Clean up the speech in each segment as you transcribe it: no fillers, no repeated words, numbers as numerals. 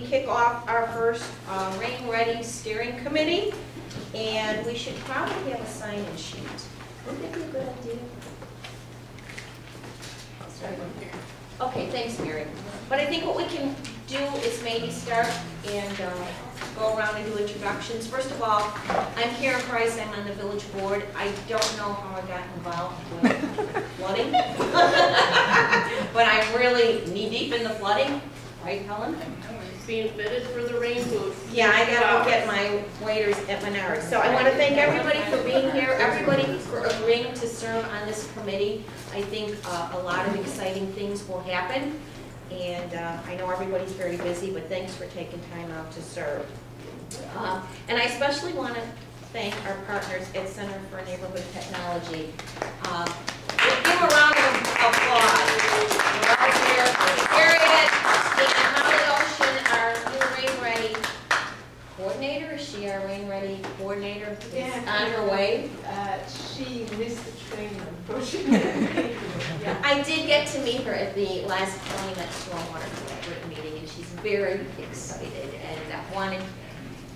Kick off our first Rain Ready Steering Committee, and we should probably have a sign-in sheet. Wouldn't that be a good idea? Okay, thanks, Mary. But I think what we can do is maybe start and go around and do introductions. First of all, I'm Karen Price. I'm on the village board. I don't know how I got involved with flooding, but I'm really knee-deep in the flooding. Right, Helen? Being fitted for the rain boots. Yeah, I gotta go get my waders at Menards. So I want to thank everybody for being here, everybody for agreeing to serve on this committee. I think a lot of exciting things will happen, and I know everybody's very busy, but thanks for taking time out to serve. And I especially want to thank our partners at Center for Neighborhood Technology. Give them a round of applause. We're out here, Harriet and Molly Ocean, our new Rain Ready coordinator. Is she our Rain Ready coordinator? Yeah, on her way. She missed the train, unfortunately. Yeah. I did get to meet her at the last County Stormwater Collaborative meeting, and she's very excited and wanted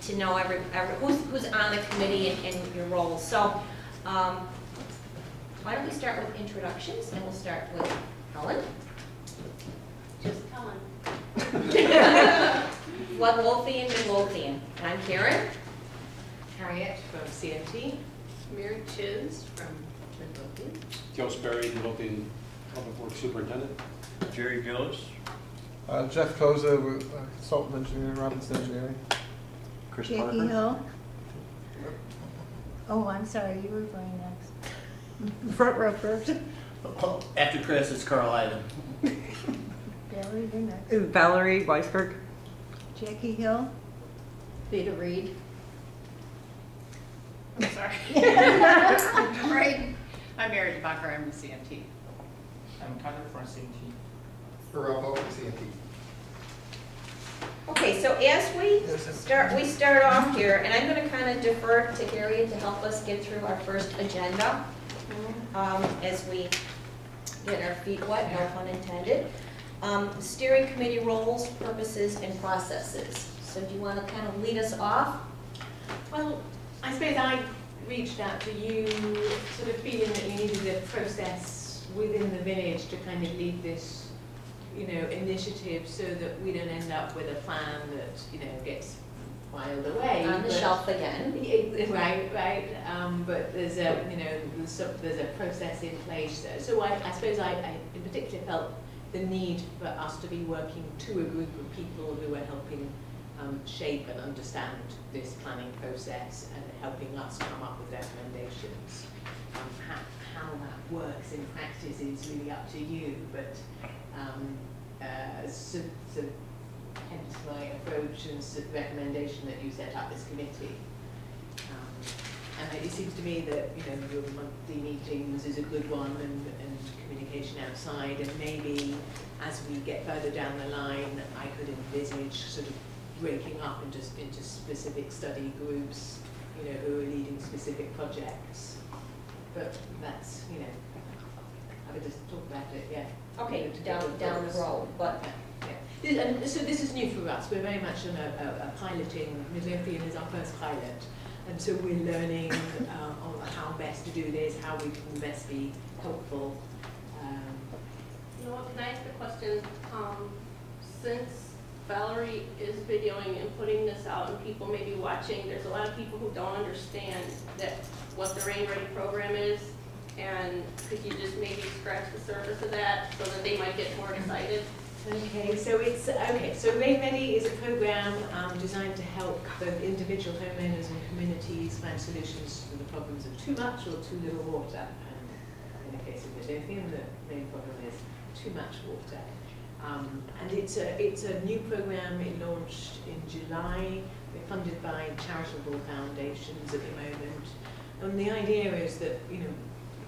to know who's on the committee and your roles. So why don't we start with introductions, and we'll start with Helen. Just Helen. Midlothian, Midlothian. And I'm Karen. Harriet from CMT. Mary Chiz from Midlothian. Joe Sperry, Midlothian Public Works Superintendent. Jerry Gillis. Jeff Koza, consultant engineer, Robinson Engineering. Chris Jackie Parker. Hill. Oh, I'm sorry, you were going next. Front row first. After Chris, it's Carl Ivan. Valerie, you're next. Valerie Weisberg. Jackie Hill. Vita Reed. I'm sorry. Right. I'm Mary DeBacher. I'm the CMT. I'm Connor from CMT. Okay, so as we start off here, and I'm going to kind of defer to Harriet to help us get through our first agenda as we get our feet wet, no pun intended. Steering committee roles, purposes, and processes. So do you want to kind of lead us off? Well, I suppose I reached out to you sort of feeling that you needed a process within the village to kind of lead this, initiative so that we don't end up with a plan that, gets filed away. On the shelf again. Right. But there's a, there's a process in place there. So I suppose I in particular felt the need for us to be working to a group of people who are helping shape and understand this planning process and helping us come up with recommendations. How that works in practice is really up to you, but so hence my approach and recommendation that you set up this committee. And it seems to me that your monthly meetings is a good one, and communication outside, and maybe as we get further down the line, I could envisage sort of breaking up into specific study groups, who are leading specific projects. But that's, I could just talk about it, yeah. Okay, down the road, but yeah. And so this is new for us. We're very much on a piloting. Midlothian is our first pilot, and so we're learning on how best to do this, how we can best be helpful. You know what, can I ask a question? Since Valerie is videoing and putting this out and people may be watching, there's a lot of people who don't understand what the Rain Ready program is, and could you just maybe scratch the surface of that so that they might get more excited? Okay, so So Rain Ready is a program designed to help both individual homeowners and communities find solutions to the problems of too much or too little water. And in the case of Midlothian, the main problem is too much water. And it's a new program. It launched in July. We're funded by charitable foundations at the moment. And the idea is that,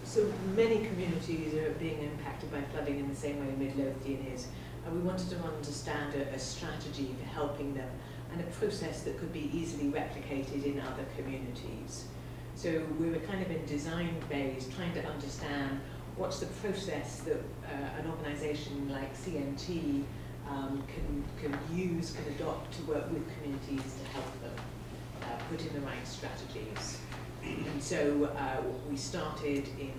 so many communities are being impacted by flooding in the same way Midlothian is. And we wanted to understand a strategy for helping them and a process that could be easily replicated in other communities. So we were kind of in design phase, trying to understand what's the process that an organisation like CMT can adopt to work with communities to help them put in the right strategies. And so we started in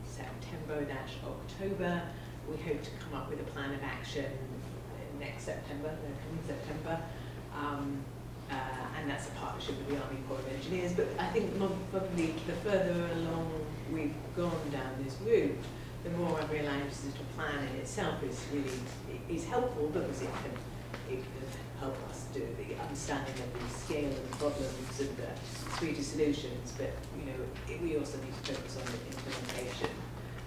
September/October. We hope to come up with a plan of action next September, coming September. And that's a partnership with the Army Corps of Engineers. But I think probably the further along we've gone down this route, the more I've realised that a plan in itself is really helpful, because it can help us do the understanding of the scale of the problems and the suite of solutions. But we also need to focus on the implementation.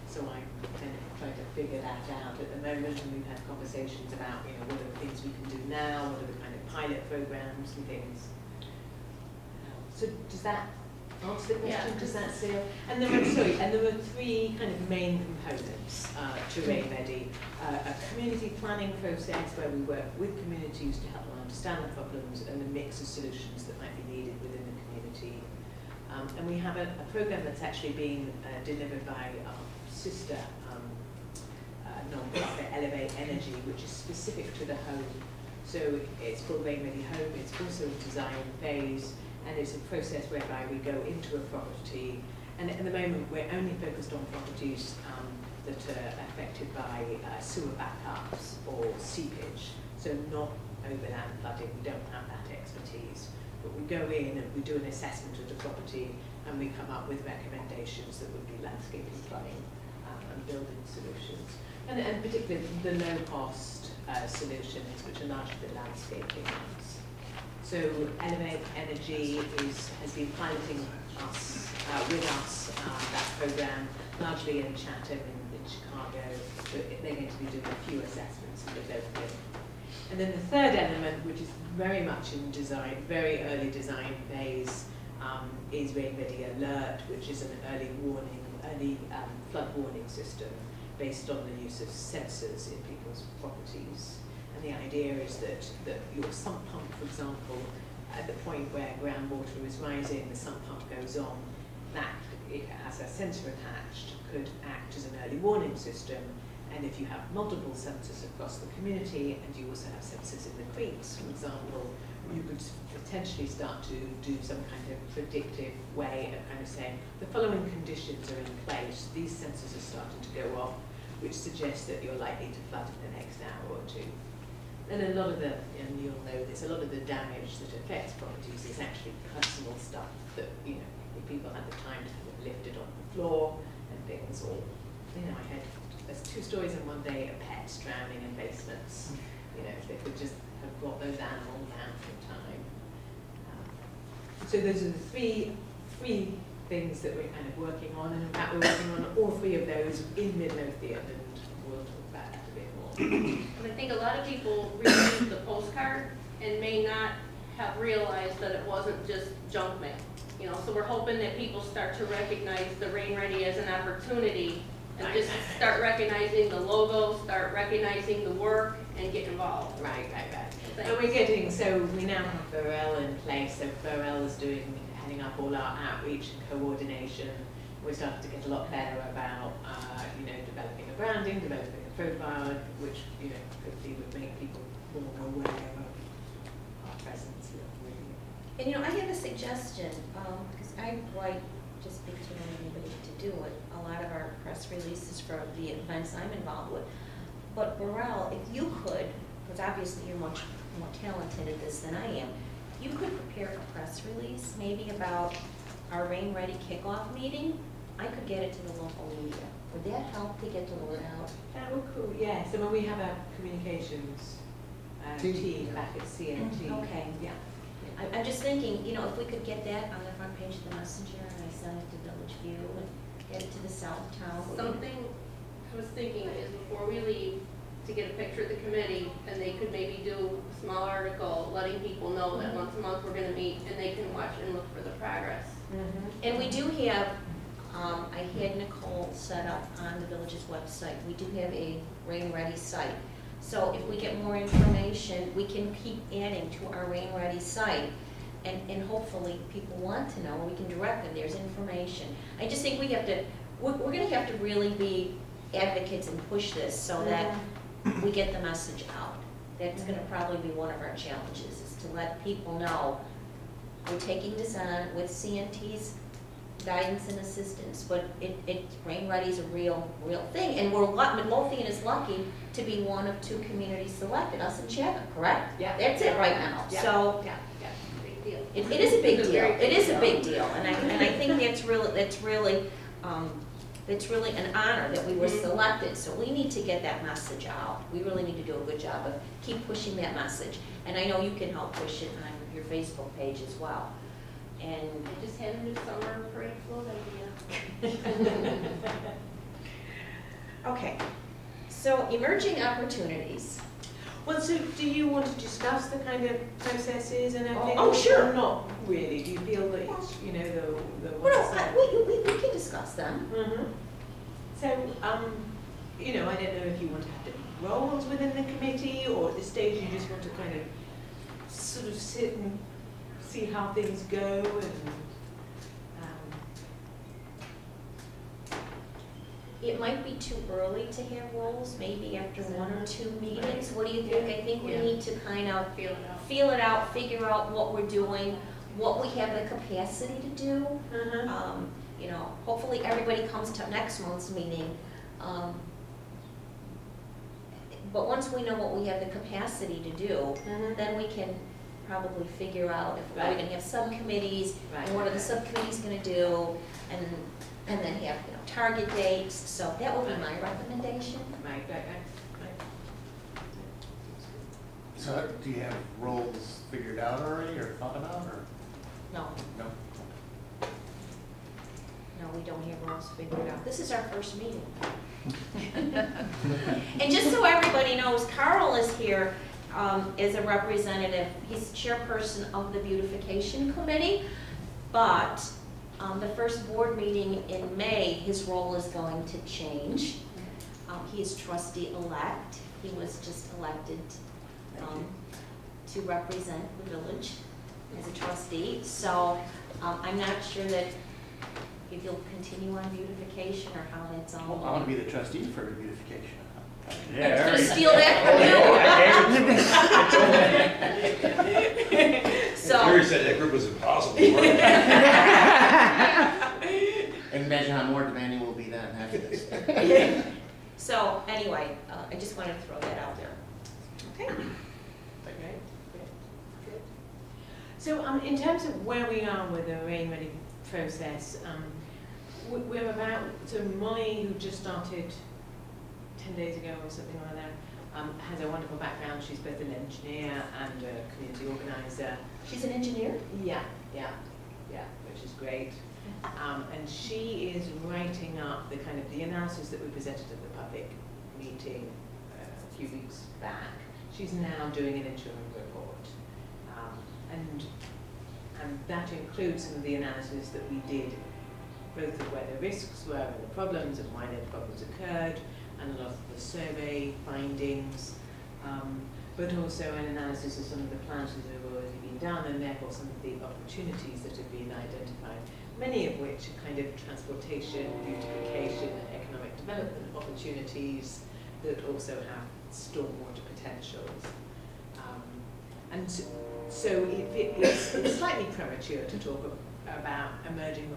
So I'm kind of trying to figure that out at the moment, and we've had conversations about what are the things we can do now, what are the kind of pilot programs and things. So does that answer the question? Yeah. Does that still? And there are three kind of main components to Rain Ready. A community planning process where we work with communities to help them understand the problems and the mix of solutions that might be needed within the community. And we have a program that's actually being delivered by our sister non-profit Elevate Energy, which is specific to the home. So it's called Rain Ready Home. It's also a design phase, and it's a process whereby we go into a property, and at the moment we're only focused on properties that are affected by sewer backups or seepage, so not overland flooding. We don't have that expertise, but we go in and we do an assessment of the property, and we come up with recommendations that would be landscaping, planning, and building solutions, and particularly the low-cost solutions, which are largely the landscaping ones. So Elevate Energy has been piloting with us that program, largely in Chatham in Chicago. So they're going to be doing a few assessments in Midlothian. And then the third element, which is very much in design, very early design phase, is Rain Ready Alert, which is an early flood warning system based on the use of sensors in people's properties. And the idea is that your sump pump, for example, at the point where groundwater is rising, the sump pump goes on, that it has a sensor attached, could act as an early warning system. And if you have multiple sensors across the community, and you also have sensors in the creeks, for example, you could potentially start to do some kind of predictive way of kind of saying, the following conditions are in place, these sensors are starting to go off, which suggests that you're likely to flood in the next hour or two. And a lot of and you'll know this, a lot of the damage that affects properties is actually personal stuff that, if people had the time to have it lifted off the floor and things, or, I had, there's 2 stories in one day of pets drowning in basements. If they could just have brought those animals out in time. So those are the three things that we're kind of working on, and in fact we're working on all 3 of those in Midlothian, and we'll talk about that a bit more. And I think a lot of people received the postcard and may not have realized that it wasn't just junk mail. So we're hoping that people start to recognize the Rain Ready as an opportunity, and just start recognizing the logo, start recognizing the work, and get involved. Right. And we're getting, so we now have Burrell in place, so Burrell is heading up all our outreach and coordination. We're starting to get a lot better about, developing a branding, developing a profile, which, hopefully would make people more aware of our presence. And I have a suggestion, because I write, just because we don't have anybody to do it, a lot of our press releases for the events I'm involved with. But Burrell, if you could, because obviously you're much more talented at this than I am, you could prepare a press release, maybe about our Rain Ready kickoff meeting. I could get it to the local media. Would that help to get the word out? That would cool, yes. I mean, we have a communications team back at CNT. Okay. Yeah. I'm just thinking, if we could get that on the front page of the Messenger, and I send it to Village View and get it to the South Town. Something I was thinking is, before we leave, to get a picture of the committee, and they could maybe do a small article letting people know that once a month we're going to meet, and they can watch and look for the progress. And we do have, I had Nicole set up on the Village's website, we do have a Rain Ready site. So if we get more information, we can keep adding to our Rain Ready site, and hopefully people want to know, we can direct them, there's information. I just think we're going to have to really be advocates and push this so that we get the message out. That's gonna probably be one of our challenges, is to let people know we're taking this on with CNT's guidance and assistance, but Rain Ready is a real thing, and Midlothian is lucky to be one of 2 communities selected, us and Chapman, correct? Yeah. That's it right now, Yeah. so. Yeah, yeah. Big deal. It is a big It's a deal, very it is a big big deal, and I think that's really an honor that we were selected, so we need to get that message out. We really need to do a good job of keep pushing that message, and I know you can help push it on your Facebook page as well. And I just had a new summer parade float idea. okay, so emerging opportunities. Well, so do you want to discuss the kind of processes and everything? Oh, sure. Or not really? Do you feel that it's, you know, the Well, we can discuss them. Mm-hmm. So, you know, I don't know if you want to have different roles within the committee, or at this stage you just want to kind of sort of sit and see how things go and. It might be too early to have roles, maybe after 1 or 2 meetings. What do you think? I think we need to kind of feel it out, figure out what we're doing, what we have the capacity to do. You know, hopefully everybody comes to next month's meeting. But once we know what we have the capacity to do, then we can probably figure out if we're going to have subcommittees, and what are the subcommittees going to do, and then have, you know, target dates. So that would be my recommendation. Right. So do you have roles figured out already or thought about, or? No, No. no, we don't have roles figured out. This is our first meeting. And just so everybody knows, Carl is here as a representative. He's chairperson of the beautification committee, but the first board meeting in May, his role is going to change. He is trustee-elect. He was just elected to represent the village as a trustee. So I'm not sure that if you'll continue on beautification or how that's all. Well, I want to be the trustee for beautification. I'm going to steal that from you. So. Jerry said that group was impossible. And imagine how more demanding we'll be then after this. So anyway, I just wanted to throw that out there. Okay. Okay. Good. So in terms of where we are with the Rain Ready process, we're about, so Molly, who just started 10 days ago or something like that, has a wonderful background. She's both an engineer and a community organizer. She's an engineer? Yeah, which is great. And she is writing up the kind of the analysis that we presented at the public meeting a few weeks back. She's now doing an interim report. And that includes some of the analysis that we did, both of where the risks were and the problems and why those problems occurred, and a lot of the survey findings, but also an analysis of some of the plans that have already been done, and therefore some of the opportunities that have been identified, many of which are kind of transportation, beautification, economic development opportunities that also have stormwater potentials. And so it's slightly premature to talk about emerging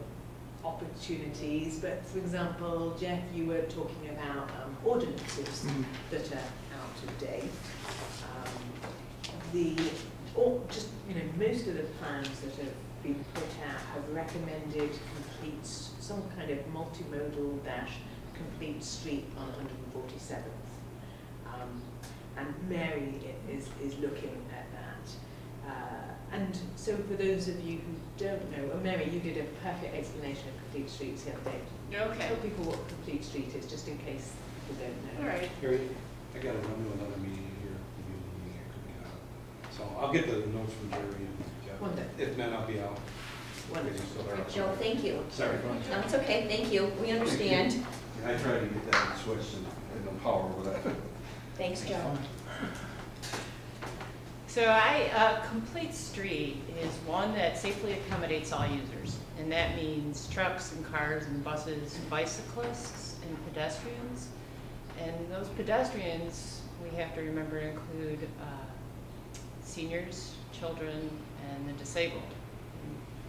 opportunities, but for example, Jeff, you were talking about ordinances that are out of date. Most of the plans that have been put out have recommended some kind of multimodal complete street on 147th. And Mary is looking at that. And so for those of you who don't know, Mary, you did a perfect explanation of complete streets the other day. Okay. Tell people what complete street is, just in case people don't know. All right. Harry, I gotta run to another meeting here. So I'll get the notes from Jerry and Jeff. Wonderful. If not, I'll be out. Wonderful. Joe, thank you. Sorry. No, it's okay, thank you. We understand. I tried to get that switched and no power with that. Thanks, Joe. So complete street is one that safely accommodates all users. And that means trucks and cars and buses, bicyclists and pedestrians. And those pedestrians we have to remember to include seniors, children, and the disabled.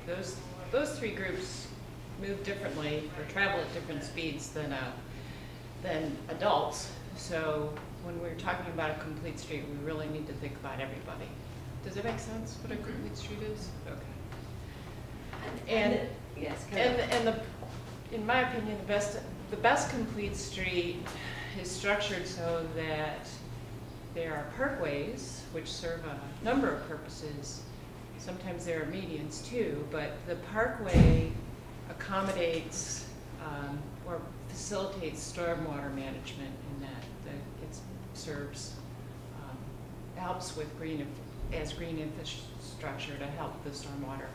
Those three groups move differently or travel at different speeds than adults. So when we're talking about a complete street, we really need to think about everybody. Does it make sense what a complete street is? Okay. And yes, in my opinion, the best complete street is structured so that there are parkways which serve a number of purposes. Sometimes there are medians too, but the parkway accommodates or facilitates stormwater management in that it serves, helps with green infrastructure to help the stormwater,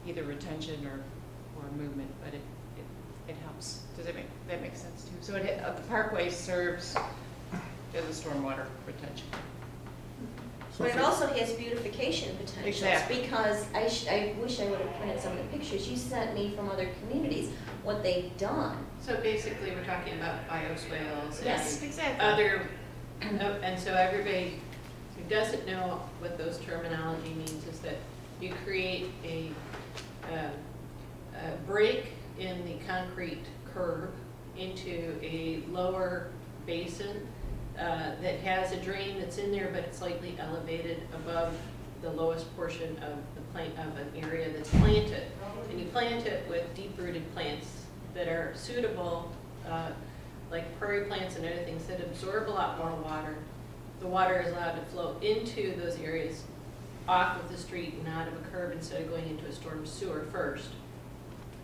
either retention or movement, but it helps. Does that make sense too? So the parkway serves as a stormwater retention. But it also has beautification potentials. Exactly. Because I wish I would have printed some of the pictures you sent me from other communities, what they've done. So basically, we're talking about bioswales Yes, and exactly. other, and so everybody who doesn't know what those terminology means is that you create a break in the concrete curb into a lower basin that has a drain that's in there, but it's slightly elevated above the lowest portion of an area that's planted. And you plant it with deep-rooted plants that are suitable, like prairie plants and other things that absorb a lot more water. The water is allowed to flow into those areas off of the street and out of a curb instead of going into a storm sewer first.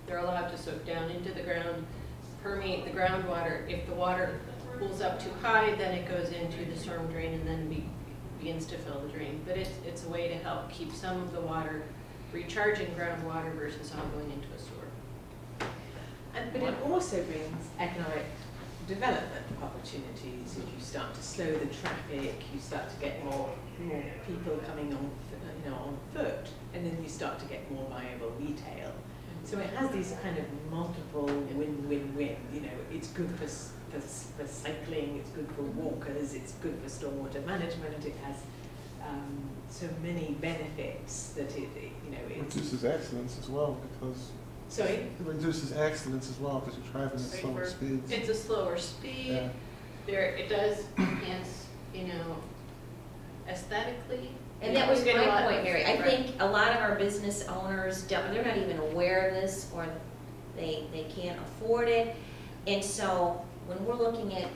They're allowed to soak down into the ground, permeate the groundwater. If the water pulls up too high, then it goes into the storm drain and then begins to fill the drain. But it's a way to help keep some of the water recharging groundwater versus all going into a sewer. But it also brings economic development opportunities. If you start to slow the traffic, you start to get more people coming on, on foot, and then you start to get more viable retail. So it has these kind of multiple win-win-win. It's good for cycling, it's good for walkers, it's good for stormwater management. It has so many benefits that it reduces accidents as well because. Sorry? It reduces accidents as well because you're driving at slower speeds. It's a slower speed. Yeah. It does enhance, aesthetically. And that was my point, Mary. I think a lot of our business owners, they're not even aware of this, or they can't afford it. And so when we're looking at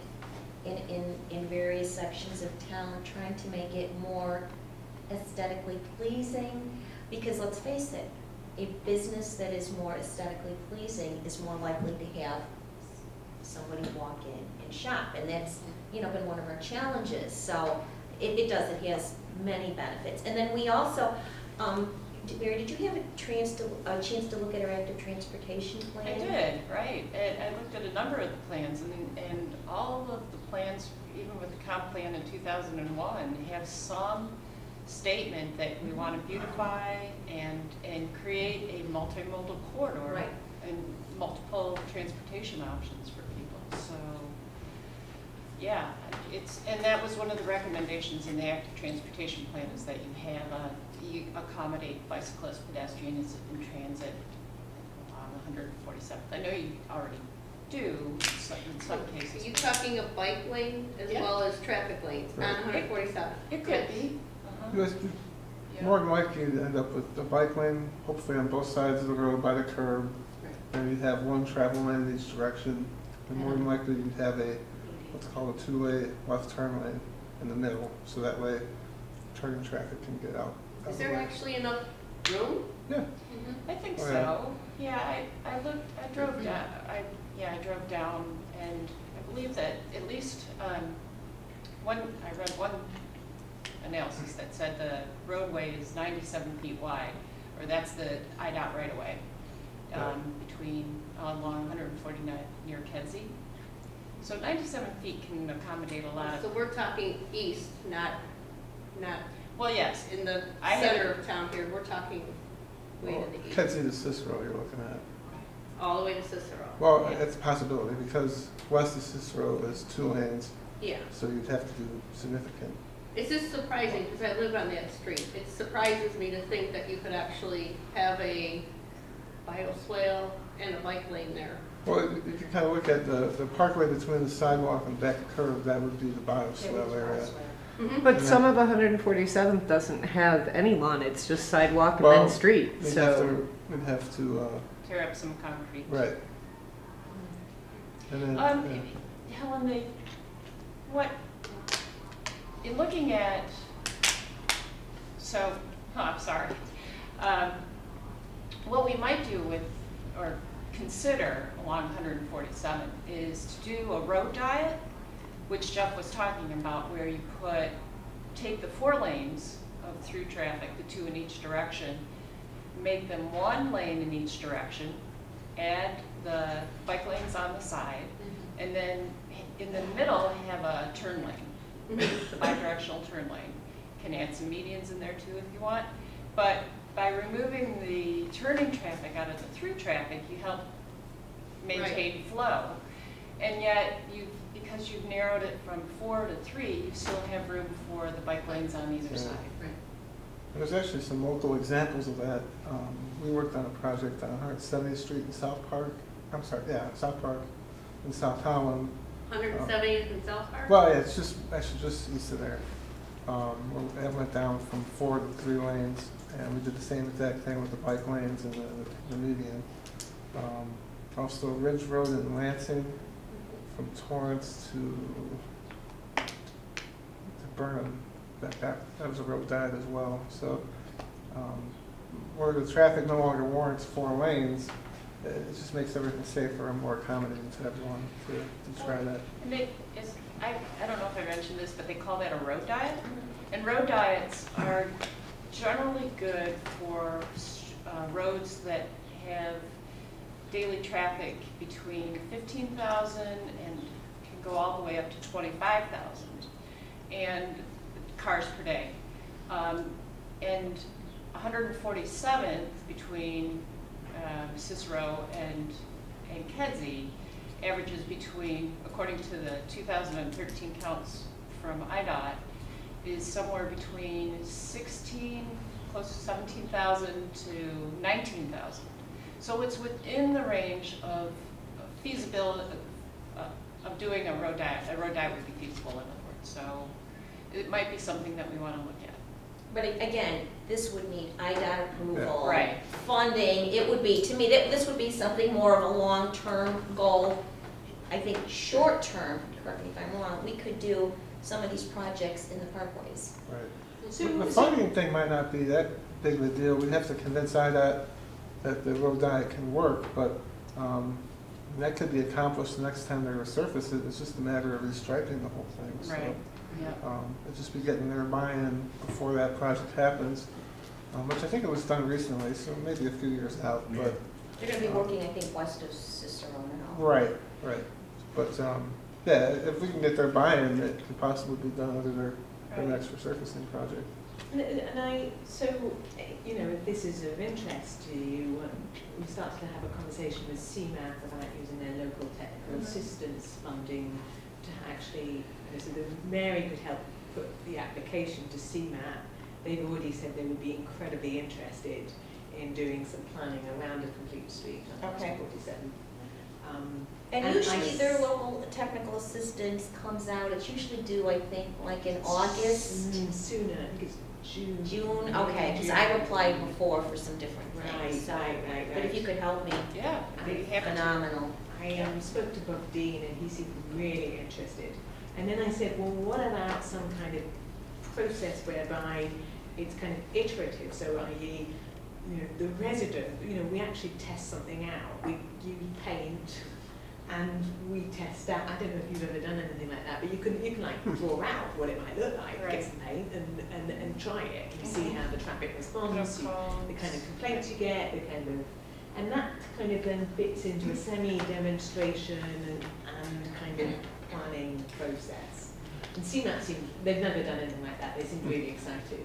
in various sections of town, trying to make it more aesthetically pleasing, because let's face it, a business that is more aesthetically pleasing is more likely to have somebody walk in and shop, and that's been one of our challenges. So it does. It has many benefits. And then we also, Mary, did you have a chance to look at our active transportation plan? I did, right. And I looked at a number of the plans, and all of the plans, even with the comp plan in 2001, have some statement that we want to beautify and create a multimodal corridor, right, and multiple transportation options for people. So yeah, and that was one of the recommendations in the active transportation plan, is that you accommodate bicyclists, pedestrians, and transit on 147th. I know you already do in some cases. Are you talking a bike lane as well as traffic lanes on 147th? It could be. More than likely you'd end up with a bike lane, hopefully on both sides of the road by the curb. And you'd have one travel lane in each direction. And more than likely you'd have what's called a two-way left turn lane in the middle, so that way turning traffic can get out. Is there actually enough room? Yeah. I think Oh, so. Yeah, I drove down. I drove down, and I believe that at least I read one analysis that said the roadway is 97 feet wide, or that's the IDOT right away, along 149 near Kedzie. So 97 feet can accommodate a lot of. So we're talking east, not. Well, yes. In the center of town here, we're talking way to the east. Kedzie to Cicero you're looking at. All the way to Cicero. Well, it's a possibility because west of Cicero is 2 lanes, Yeah. So you'd have to do significant. It's just surprising, because I live on that street. It surprises me to think that you could actually have a bioswale and a bike lane there. Well, if you kind of look at the parkway between the sidewalk and back curve, that would be the bioswale area. Mhm. But some of 147th doesn't have any lawn, it's just sidewalk and Well, then street, We'd so. have to, Tear up some concrete. right. And then, Helen, in looking at, I'm sorry. What we might do with, or consider along 147th is to do a road diet, which Jeff was talking about, where you take the 4 lanes of through traffic, the 2 in each direction, make them 1 lane in each direction, add the bike lanes on the side, and then in the middle have a turn lane, the bi-directional turn lane. Can add some medians in there too if you want, but by removing the turning traffic out of the through traffic, you help maintain flow. And yet, because you've narrowed it from 4 to 3, you still have room for the bike lanes on either side. there's actually some local examples of that. We worked on a project on 170th Street in South Park. South Park in South Holland. 170th in South Park? Well, yeah, it's just east of there. It went down from 4 to 3 lanes, and we did the same exact thing with the bike lanes and the median. Also, Ridge Road in Lansing, from Torrance to Burnham, that was a road diet as well. So, where the traffic no longer warrants 4 lanes, it just makes everything safer and more accommodating to everyone to try that. And I don't know if I mentioned this, but they call that a road diet. And road diets are generally good for roads that have daily traffic between 15,000 and can go all the way up to 25,000 and cars per day. And 147th between Cicero and Kedzie averages between, according to the 2013 counts from IDOT, is somewhere between 16, close to 17,000 to 19,000. So it's within the range of feasibility of doing a road diet. A road diet would be feasible, in other words. So it might be something that we want to look at. But again, this would need IDOT approval, Right. funding. It would be, to me, this would be something more of a long-term goal. I think short-term, correct me if I'm wrong, we could do some of these projects in the parkways. Right. So, The funding thing might not be that big of a deal. We'd have to convince IDOT that the road diet can work, but that could be accomplished the next time they resurface it. It's just a matter of restriping the whole thing. So, Right. Yeah. it'd just be getting their buy-in before that project happens, which I think it was done recently, so maybe a few years out. But They're going to be working, I think, west of Cicero now. right. But yeah, if we can get their buy-in, it could possibly be done under their next resurfacing project. So, if this is of interest to you, we started to have a conversation with CMAP about using their local technical assistance funding to actually, so the Mary could help put the application to CMAP. They've already said they would be incredibly interested in doing some planning around a complete street on 247. And usually their local technical assistance comes out, it's usually due, I think, like in August. Sooner, I think it's June. June, okay, because I applied before for some different things. Right. But if you could help me, Yeah. I'd be happy to. phenomenal. I spoke to Bob Dean and he seemed really interested. And then I said, well, what about some kind of process whereby it's kind of iterative, so i.e., the resident, we actually test something out. We use paint and we test out. I don't know if you've ever done anything like that, but you can like draw out what it might look like, Right. get some paint and try it and see how the traffic responds, the kind of complaints you get, and that kind of then fits into a semi-demonstration and kind of planning process. And CMAP they've never done anything like that. They seem really excited.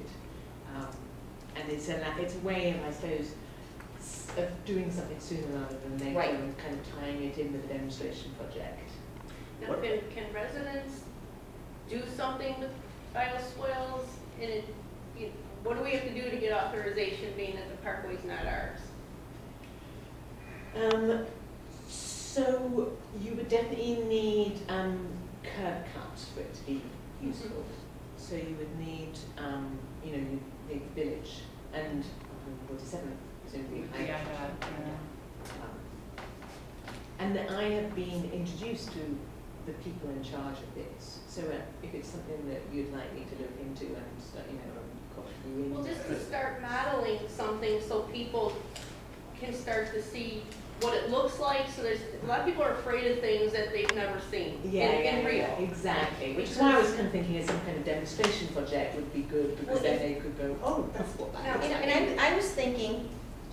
And it's a way of, I suppose, of doing something sooner rather than later, and kind of tying it in with the demonstration project. Now, can residents do something with bioswales? And what do we have to do to get authorization, being that the parkway's not ours? So you would definitely need curb cuts for it to be useful. So you would need, you know, the village and 47, presumably. Yeah. And I have been introduced to the people in charge of this. So if it's something that you'd like me to look into and, you know, copy you in. Well, just to start modeling something so people can start to see what it looks like. So there's a lot of people are afraid of things that they've never seen in real. Exactly. Which is why I was kind of thinking some kind of demonstration project would be good, because then they could go, oh, that's what that is. And I was thinking,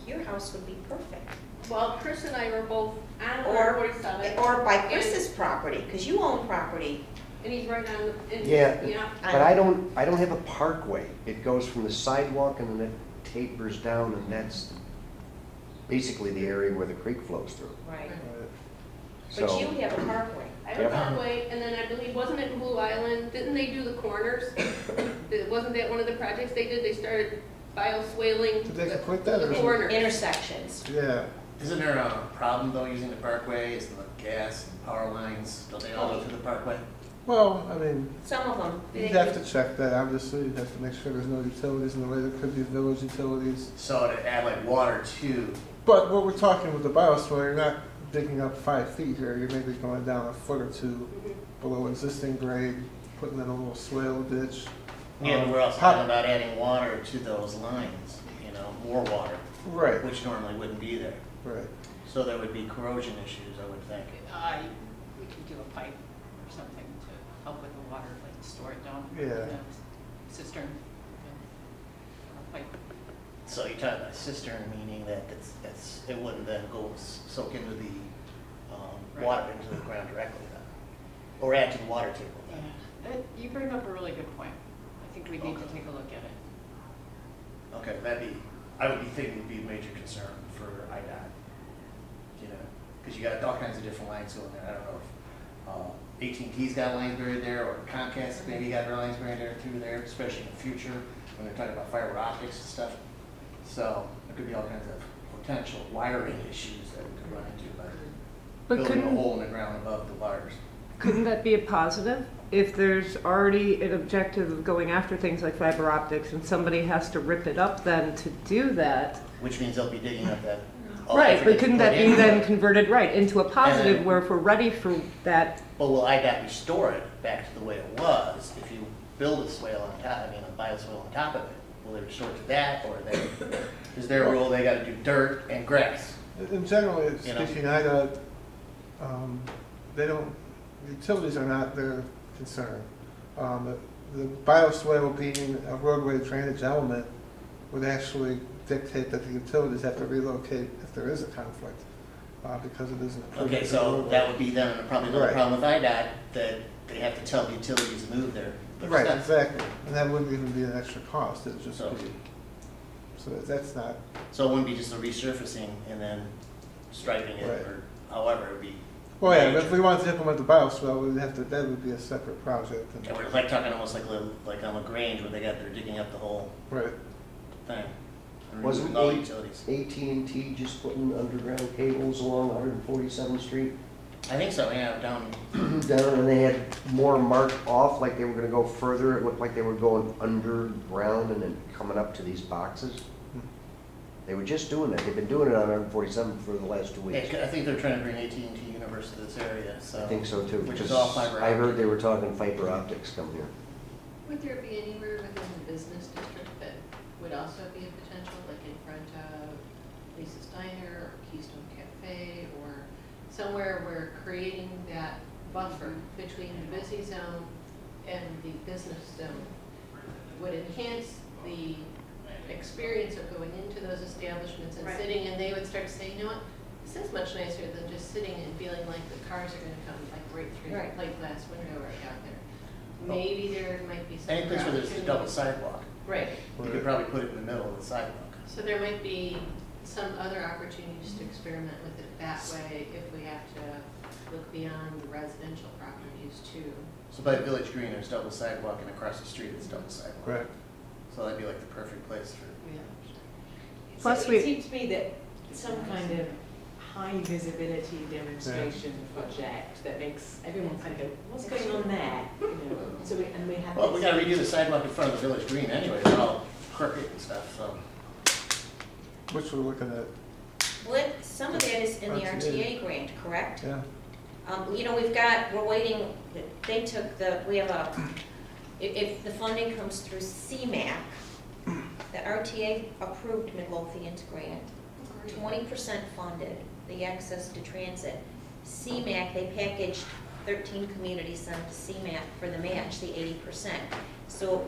your house would be perfect. Well, Chris and I were both on Or 47. Or by Chris's property, because you own property. And he's right on the, Yeah, but I don't have a parkway. It goes from the sidewalk and then it tapers down, and that's basically the area where the creek flows through. Right. So, But you have a parkway. I have a parkway, and then I believe, wasn't it in Blue Island, didn't they do the corners? Wasn't that one of the projects they did? They started bioswaling Did they complete that, the or? corners. Intersections. Yeah. Isn't there a problem though using the parkway? Is the gas and power lines, don't they all go through the parkway? Well, I mean, Some of them. you'd have to check that, obviously. You'd have to make sure there's no utilities in the way. There could be village utilities. So to add like water to, But what we're talking with the bioswale, you're not digging up 5 feet here. You're maybe going down a foot or two below existing grade, putting in a little swale ditch. yeah, but we're also talking about adding water to those lines, you know, more water, Right, which normally wouldn't be there. right. So there would be corrosion issues, I would think. We could do a pipe or something to help with the water, like store it down. Yeah. In a cistern. A pipe. So you're talking about cistern, meaning that it wouldn't then go soak into the water into the ground directly then, or add to the water table then. Yeah. You bring up a really good point. I think we need to take a look at it. Okay, I would be thinking would be a major concern for IDOT, you know, because you got all kinds of different lines going there. I don't know if AT&T's got lines buried there, or Comcast maybe got their lines buried there through there, especially in the future when they're talking about fiber optics and stuff. So there could be all kinds of potential wiring issues that we could run into by building a hole in the ground above the wires. Couldn't that be a positive? If there's already an objective of going after things like fiber optics and somebody has to rip it up then to do that. Which means they'll be digging up that. Right, but couldn't that be then converted right into a positive where if we're ready for that? Well, will IDOT restore it back to the way it was if you build a swale on top, a bioswale on top of it? Will they restore it to that, or is their rule they got to do dirt and grass? In general, You know? speaking, IDOT, they don't, utilities are not their concern. The bioswale being a roadway drainage element would actually dictate that the utilities have to relocate if there is a conflict, because it isn't. Okay, so that would be then probably another Right. problem with IDOT, that they have to tell the utilities to move their Right, stuff. exactly. And that wouldn't even be an extra cost, it would just So- be, so that's not, So it wouldn't be just a resurfacing and then striping it, Right. or however, it would be. well, yeah, but if major. we wanted to implement the bioswale, we'd have to, that would be a separate project. And we're like talking almost like on LaGrange where they're digging up the whole Right. thing. and Wasn't removing all the utilities. AT&T just putting underground cables along 147th Street I think so, yeah, down. down, and they had more marked off, like they were gonna go further? It looked like they were going underground and then coming up to these boxes. They were just doing that. They've been doing it on 147 for the last 2 weeks. I think they're trying to bring AT&T Universe to this area, so. I think so too. Which is because all fiber I heard optic. they were talking fiber optics coming here. Would there be anywhere within the business district that would also be a potential, like in front of Lisa's Diner or Keystone Cafe, or somewhere where creating that buffer between the busy zone and the business zone would enhance the experience of going into those establishments and Right. sitting, and they would start to say, you know what, this is much nicer than just sitting and feeling like the cars are gonna come like right through your Right. plate glass window right out there. Maybe there might be some. Any place where there's a double sidewalk, Right, you could probably put it in the middle of the sidewalk. so there might be some other opportunities to experiment with it that way if we have to look beyond the residential properties too. So by Village Green, there's double sidewalk, and across the street, it's double sidewalk. Right. So that'd be like the perfect place for. Yeah. Plus So we- it seems to me that some kind of high visibility demonstration project that makes everyone kind of go, what's going on there? You know, so we have Well, we this- gotta redo the sidewalk in front of the Village Green anyway, they're all crooked and stuff, so. Which we're looking at, Some of that is in the RTA grant, correct? yeah. You know, we're waiting, they took we have if the funding comes through CMAC, the RTA approved Midlothian's grant, 20% funded, the access to transit. CMAC, they packaged 13 communities, sent to CMAC for the match, the 80%. So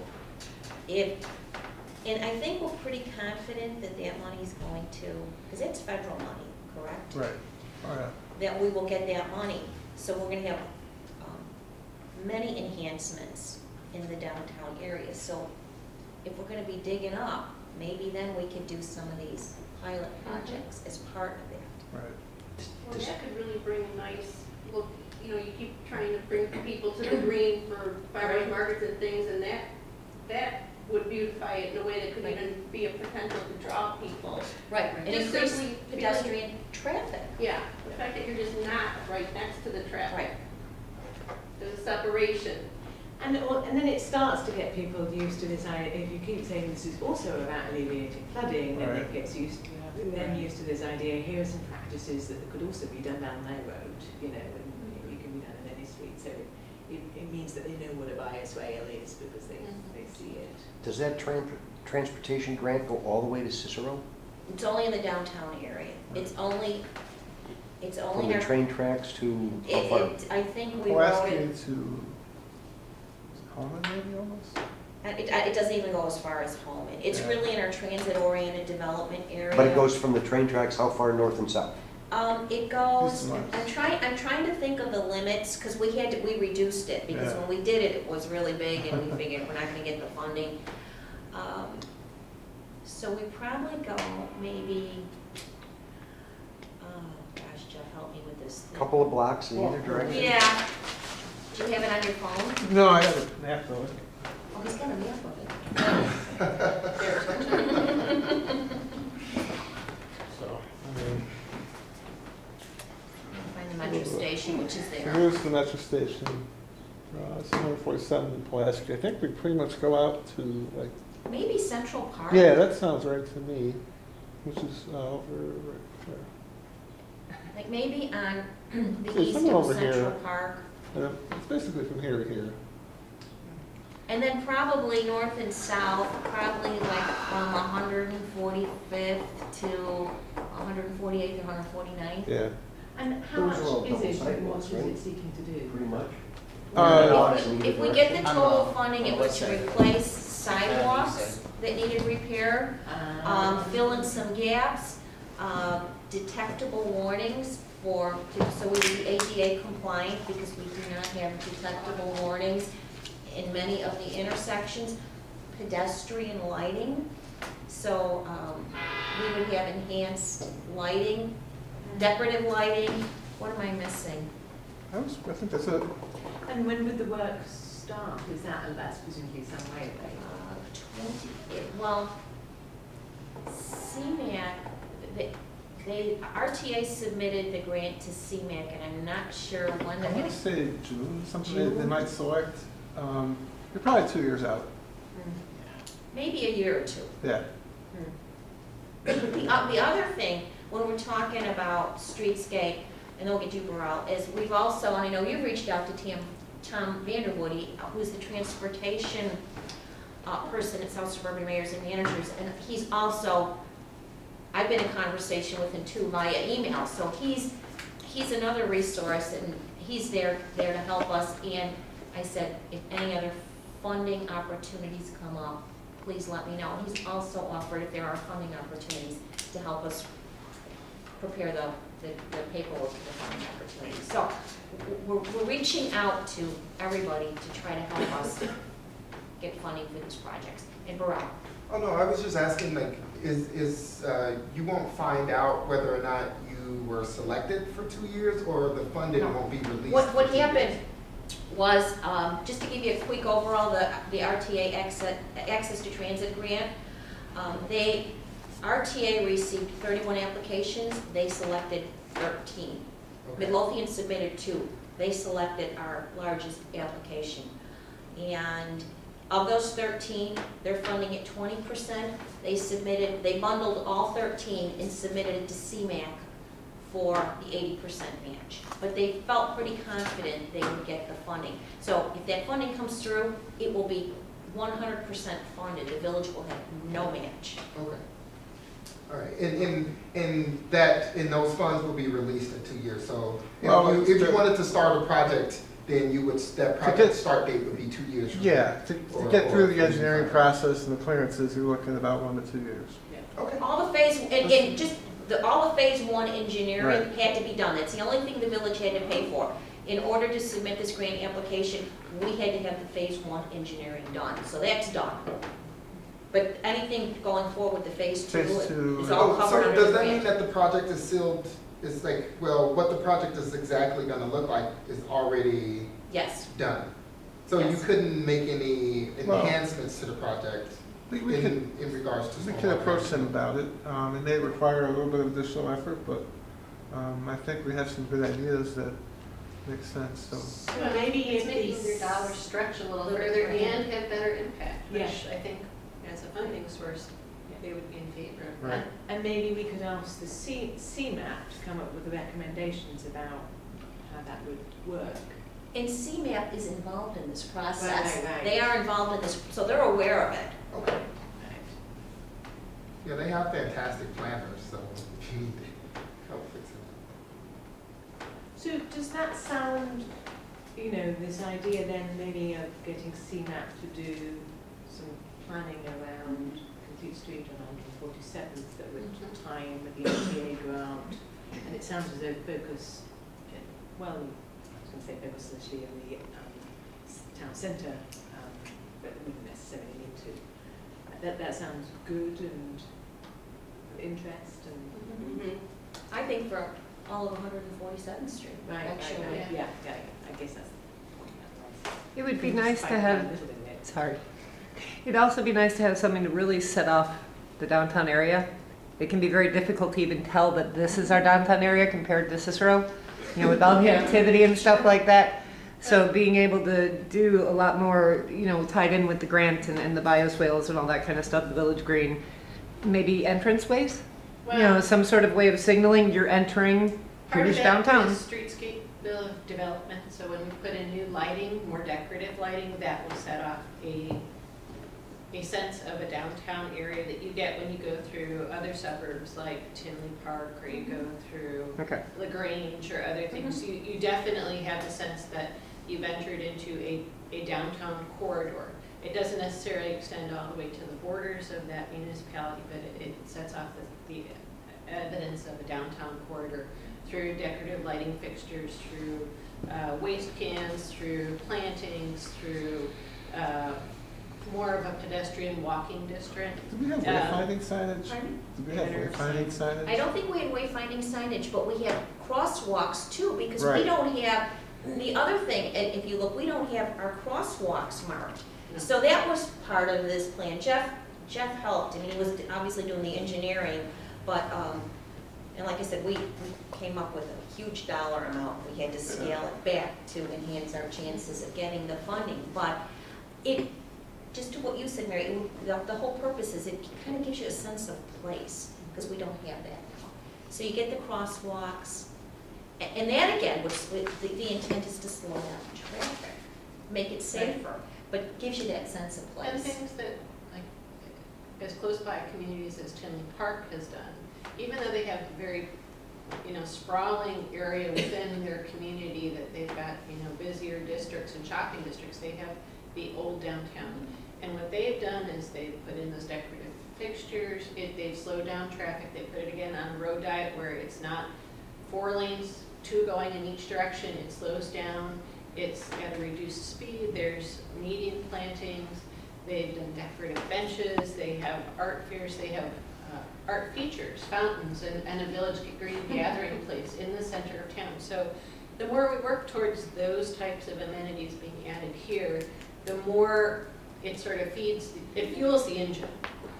and I think we're pretty confident that that money's going to, because it's federal money, correct? Right. Oh, yeah. That we will get that money. So we're gonna have many enhancements in the downtown area. So if we're gonna be digging up, maybe then we can do some of these pilot projects as part of that. Right. Well, that could really bring a nice look, you know, you keep trying to bring people to the green for farmers markets and things, and that would beautify it in a way that could even be a potential to draw people. Right, and Just increase simply pedestrian traffic. Yeah, the fact that you're just not right next to the traffic. Right. There's a separation. And then it starts to get people used to this idea. If you keep saying this is also about alleviating flooding, then it gets used to this idea. Here are some practices that could also be done down their road, you know, and you can be done in any street. So it means that they know what a bias rail is because they see it. Does that transportation grant go all the way to Cicero? It's only in the downtown area. It's only From the train tracks to how far? I think we wrote Pulaski it. to Holman maybe almost? It doesn't even go as far as Holman. It's Yeah. really in our transit-oriented development area. But it goes from the train tracks how far north and south? It goes, East and west. I'm trying to think of the limits, because we reduced it, because Yeah. when we did it, it was really big, and we figured we're not gonna get the funding. So we probably go maybe, oh gosh, Jeff, help me with this thing. Couple of blocks in either direction? Yeah. Do you have it on your phone? No, I got a map though. Oh, he's got a map of it. So, I mean, Find the metro station, which is so there. here's the metro station. It's number 47 in Pulaski. I think we pretty much go out to like. Maybe Central Park? Yeah, that sounds right to me. Which is over right there. Like maybe on the There's east somewhere of over Central here. Park. It's basically from here to here. And then probably north and south, probably like from 145th to 148th or 149th. Yeah. And how Those are all much is double it, and what sidewalks, is right? it seeking to do? Pretty much. If we get the total On funding, it the was to west side. replace east sidewalks side. that needed repair, fill in some gaps, detectable warnings so we would be ADA compliant because we do not have detectable warnings in many of the intersections, pedestrian lighting. So we would have enhanced lighting, decorative lighting. What am I missing? I think that's it. And when would the work start? That's presumably some way away. 20, CMAC, RTA submitted the grant to CMAC, and I'm not sure when I they're want going to to. say June, something they June? might select. They're probably 2 years out. Maybe a year or two. Yeah. The other thing, when we're talking about streetscape, and then we'll get to Burrell, is we've also, and I know you've reached out to Tom Vanderwoody, who's the transportation person at South Suburban Mayors and Managers, and he's also, I've been in conversation with him too via email, so he's another resource, and he's there to help us. And I said, if any other funding opportunities come up, please let me know. He's also offered, if there are funding opportunities, to help us prepare the paperwork for the funding opportunities. So we're reaching out to everybody to try to help us get funding for these projects. And Burrell. Oh, no, I was just asking, like, you won't find out whether or not you were selected for 2 years, or the funding won't be released? What happened was, just to give you a quick overall, the RTA Access to Transit Grant, RTA received 31 applications, they selected 13. Okay. Midlothian submitted 2. They selected our largest application. And of those 13, they're funding at 20%. They bundled all 13 and submitted it to CMAQ for the 80% match. But they felt pretty confident they would get the funding. So if that funding comes through, it will be 100% funded. The village will have no match. Okay. All right, and those funds will be released in 2 years. So if you wanted to start a project, then that project start date would be 2 years. Yeah, to get through the engineering process and the clearances, you're looking at about 1 to 2 years. Yeah. Okay. All the phase, and just all the phase 1 engineering had to be done. That's the only thing the village had to pay for. In order to submit this grant application, we had to have the phase 1 engineering done. So that's done. But anything going forward with the phase 2 is all covered under the grant. So does that mean that the project is sealed? It's like, well, what the project is exactly going to look like is already done. So you couldn't make any enhancements to the project in regards to. We can approach them about it. It may require a little bit of additional effort, but I think we have some good ideas that make sense. So maybe it's making your dollars stretch a little further and have better impact, which I think as a funding source they would be in favor of. Right. And maybe we could ask the CMAP to come up with the recommendations about how that would work. And CMAP is involved in this process. Right. They are involved in this, so they're aware of it. Okay. Yeah, they have fantastic planners, so if you need help fixing it. So does that sound, this idea then maybe of getting CMAP to do some planning around Complete Street on 147th that would tie in with the MTA grant, and it sounds as though focus, I was going to say focus initially on the town centre, but we wouldn't necessarily need to. That sounds good and of interest and. I think for all of 147th Street. Actually. Yeah, I guess that's the point. It would be nice to have, it'd also be nice to have something to really set off the downtown area. It can be very difficult to even tell that this is our downtown area compared to Cicero, with all the activity and stuff like that. So being able to do a lot more, tied in with the grant and the bioswales and all that kind of stuff, the Village Green, maybe entranceways, some sort of way of signaling you're entering British downtown. Part of that is streetscape development, so when we put in new lighting, more decorative lighting, that will set off a sense of a downtown area that you get when you go through other suburbs like Tinley Park, or you go through LaGrange or other things. You definitely have the sense that you've entered into a downtown corridor. It doesn't necessarily extend all the way to the borders of that municipality, but it sets off the evidence of a downtown corridor through decorative lighting fixtures, through waste cans, through plantings, through more of a pedestrian walking district. Do we have wayfinding signage? Do we have wayfinding signage? I don't think we have wayfinding signage, but we have crosswalks too, because we don't have, the other thing, if you look, we don't have our crosswalks marked. No. So that was part of this plan. Jeff helped, and he was obviously doing the engineering, but, and like I said, we came up with a huge dollar amount. We had to scale it back to enhance our chances of getting the funding. But just to what you said, Mary, the whole purpose is it kind of gives you a sense of place, because we don't have that. So you get the crosswalks, and that again, the intent is to slow down traffic, make it safer, but gives you that sense of place. And things that, like, as close by communities as Tinley Park has done, even though they have a very, sprawling area within their community that they've got, busier districts and shopping districts, they have the old downtown. And what they've done is they've put in those decorative fixtures, they've slowed down traffic, they put it again on a road diet where it's not 4 lanes, 2 going in each direction, it slows down, it's at a reduced speed, there's median plantings, They've done decorative benches, they have art fairs, they have art features, fountains, and a village green gathering place in the center of town. So the more we work towards those types of amenities being added here, the more it sort of feeds, it fuels the engine,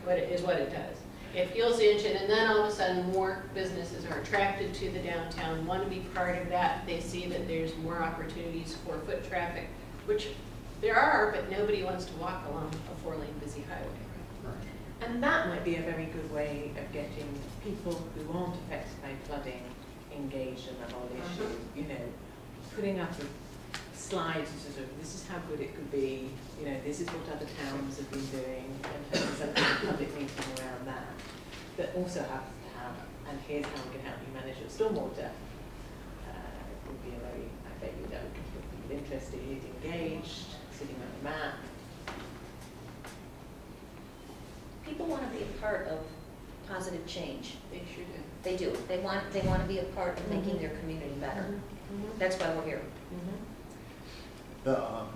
what it does. It fuels the engine, and then all of a sudden more businesses are attracted to the downtown, want to be part of that. They see that there's more opportunities for foot traffic, which there are, but nobody wants to walk along a 4-lane busy highway. And that might be a very good way of getting people who aren't affected by flooding engaged in the whole issue. You know, putting up a slide to sort of, this is how good it could be, you know, this is what other towns have been doing, and having some kind of public meeting around that. But also have to have, and here's how we can help you manage your stormwater. Would be a very, I bet you that would get people interested, engaged, sitting on the map. People want to be a part of positive change. They sure do. They do. They want to be a part of making their community better. That's why we're here. The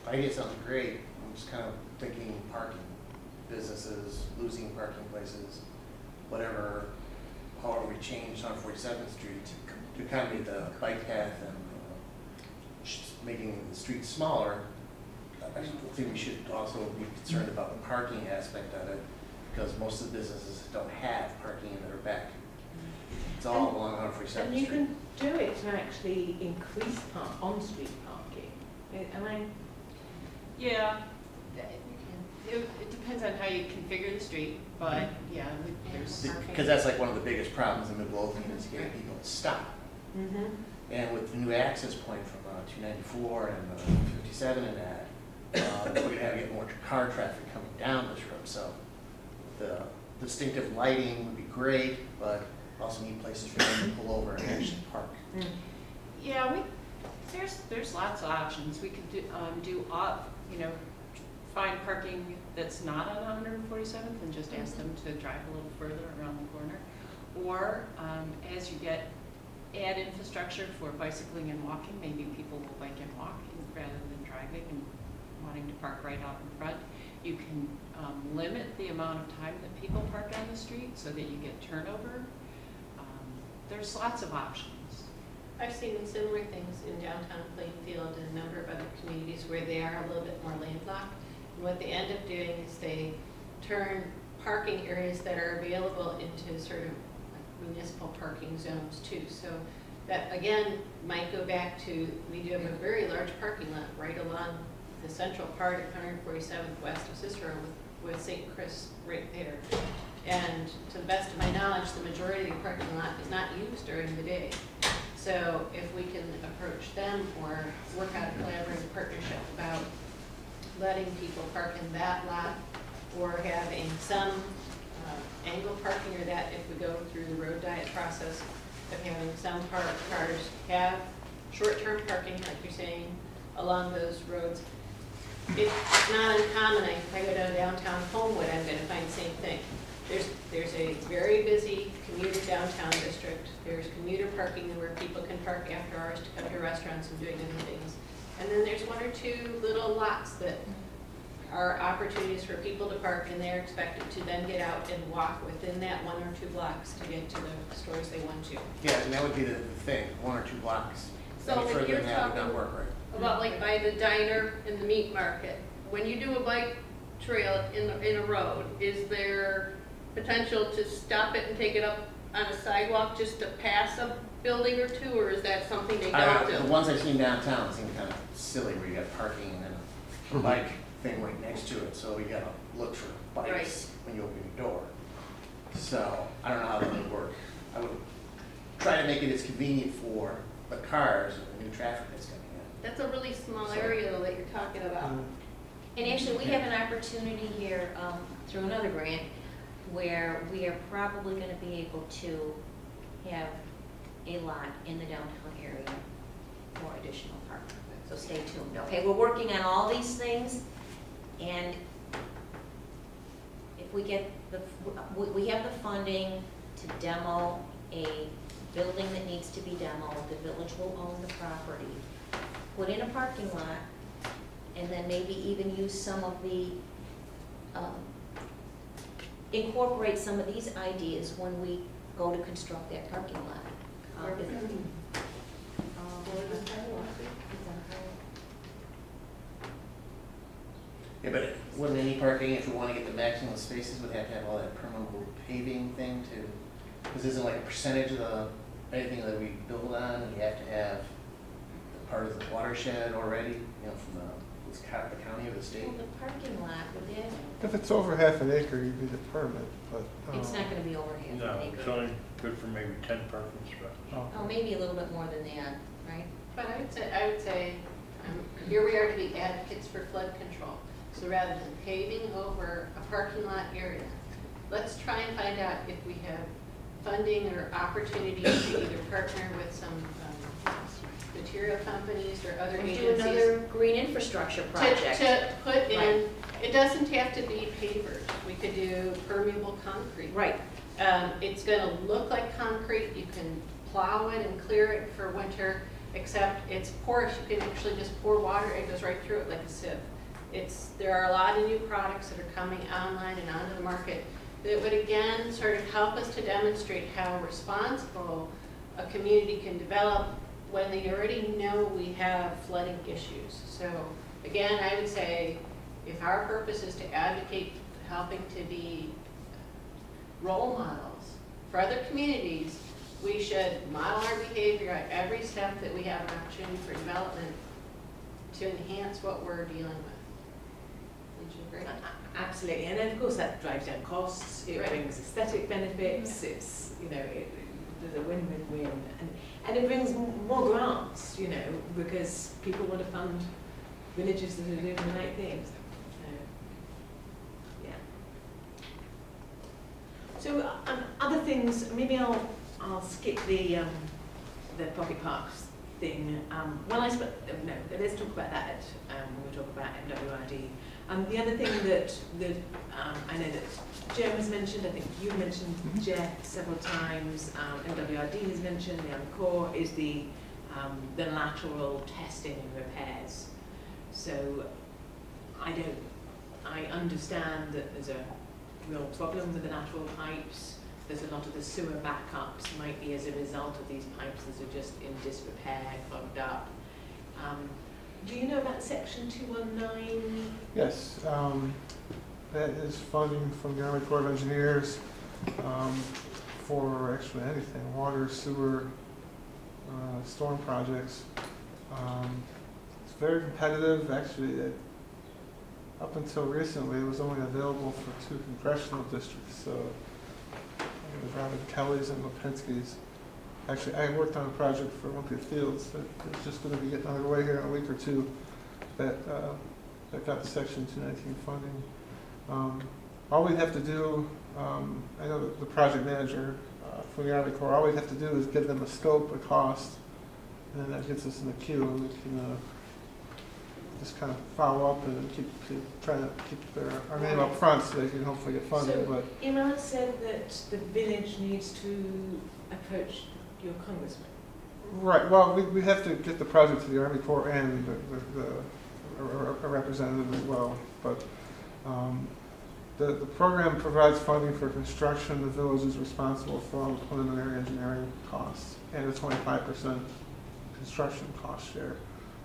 idea sounds great. I'm just kind of thinking parking, businesses, losing parking places, whatever, however we changed on 47th Street to accommodate the bike path and making the streets smaller. I think we should also be concerned about the parking aspect of it, because most of the businesses don't have parking in their back. It's all along 147th Street. And you can do it to actually increase on-street parking. Am I? Yeah, it depends on how you configure the street, but yeah, there's. Because that's like one of the biggest problems in Midlothian is getting people to stop. And with the new access point from 294 and 57 and that, we're going to have to get more car traffic coming down this road. So the distinctive lighting would be great, but also need places for them to pull over and actually park. Yeah, there's lots of options. We could find parking that's not on 147th and just ask them to drive a little further around the corner. Or as you add infrastructure for bicycling and walking, maybe people will bike and walk rather than driving and wanting to park right out in front. You can limit the amount of time that people park on the street so that you get turnover. There's lots of options. I've seen similar things in downtown Plainfield and a number of other communities where they are a little bit more landlocked. And what they end up doing is they turn parking areas that are available into sort of like municipal parking zones too. So that again might go back to, we do have a very large parking lot right along the central part of 147th west of Cicero with St. Chris right there. And to the best of my knowledge, the majority of the parking lot is not used during the day. So if we can approach them or work out a collaborative partnership about letting people park in that lot or having some angle parking, or that if we go through the road diet process of having some cars have short-term parking, like you're saying, along those roads. It's not uncommon. If I go down downtown Homewood, I'm going to find the same thing. There's a very busy commuter downtown district. There's commuter parking where people can park after hours to come to restaurants and doing other things. And then there's one or two little lots that are opportunities for people to park, and they're expected to then get out and walk within that 1 or 2 blocks to get to the stores they want to. Yeah, and that would be the thing, 1 or 2 blocks. So Any if further you're than that would not talking work right. about like by the diner and the meat market, when you do a bike trail in a road, is there potential to stop it and take it up on a sidewalk just to pass a building or two, or is that something they don't do? The ones I've seen downtown seem kind of silly, where you got parking and then a bike thing right next to it, so you got to look for bikes when you open your door. So I don't know how that would work. I would try to make it as convenient for the cars and the new traffic that's coming in. That's a really small area though that you're talking about. And actually, we have an opportunity here through another grant where we are probably going to be able to have a lot in the downtown area for additional parking. So stay tuned. Okay, we're working on all these things, and if we get we have the funding to demo a building that needs to be demoed. The village will own the property. Put in a parking lot, and then maybe even use some of the, incorporate some of these ideas when we go to construct that parking lot. Yeah, but wouldn't any parking, if we want to get the maximum spaces, would have to have all that permeable paving thing too? Because isn't like a percentage of the, anything that we build on, and you have to have part of the watershed already, you know, from the county or the state? Well, the parking lot, would that, If it's over half an acre, you need a permit, but. it's not gonna be over half No, an acre. it's only good for maybe 10 parking spots. Oh, maybe a little bit more than that, right? But I would say, here we are to be advocates for flood control. So rather than paving over a parking lot area, let's try and find out if we have funding or opportunities to either partner with some material companies or other agencies. Do another green infrastructure project. To put in, Right. it doesn't have to be pavers. We could do permeable concrete. Right. It's gonna look like concrete. You can plow it and clear it for winter, except it's porous. You can actually just pour water, it goes right through it like a sieve. There are a lot of new products that are coming online and onto the market that would again sort of help us to demonstrate how responsible a community can develop when they already know we have flooding issues. So again, I would say if our purpose is to advocate helping to be role models for other communities, we should model our behavior at every step that we have an opportunity for development to enhance what we're dealing with. Would you agree? Absolutely, and then of course that drives down costs, it Right. brings aesthetic benefits, it's, you know, there's a win-win-win, and it brings more grants, you know, because people want to fund villages that are doing the right things. So, yeah. So other things, maybe I'll skip the pocket parks thing. Well, no, let's talk about that when we talk about MWRD. The other thing that I know that Joe has mentioned, I think you mentioned, Jeff, several times, MWRD has mentioned, the Army Corps, is the lateral testing and repairs. So I understand that there's a real problem with the lateral pipes. There's a lot of the sewer backups might be as a result of these pipes that are just in disrepair, clogged up. Do you know about Section 219? Yes, that is funding from the Army Corps of Engineers for actually anything, water, sewer, storm projects. It's very competitive. Actually, up until recently, it was only available for 2 congressional districts. So the Robert Kellys and Lipinski's. Actually, I worked on a project for Olympia Fields that is just going to be getting underway here in a week or two that got the Section 219 funding. All we'd have to do, I know that the project manager for the Army Corps, all we'd have to do is give them a scope, a cost, and then that gets us in the queue, and we can just kind of follow up and keep trying to keep our name up front so they can hopefully get funded. So, Imran said that the village needs to approach your congressman. Right. Well, we have to get the project to the Army Corps and a representative as well. But the program provides funding for construction. The village is responsible for all the preliminary engineering costs and a 25% construction cost share.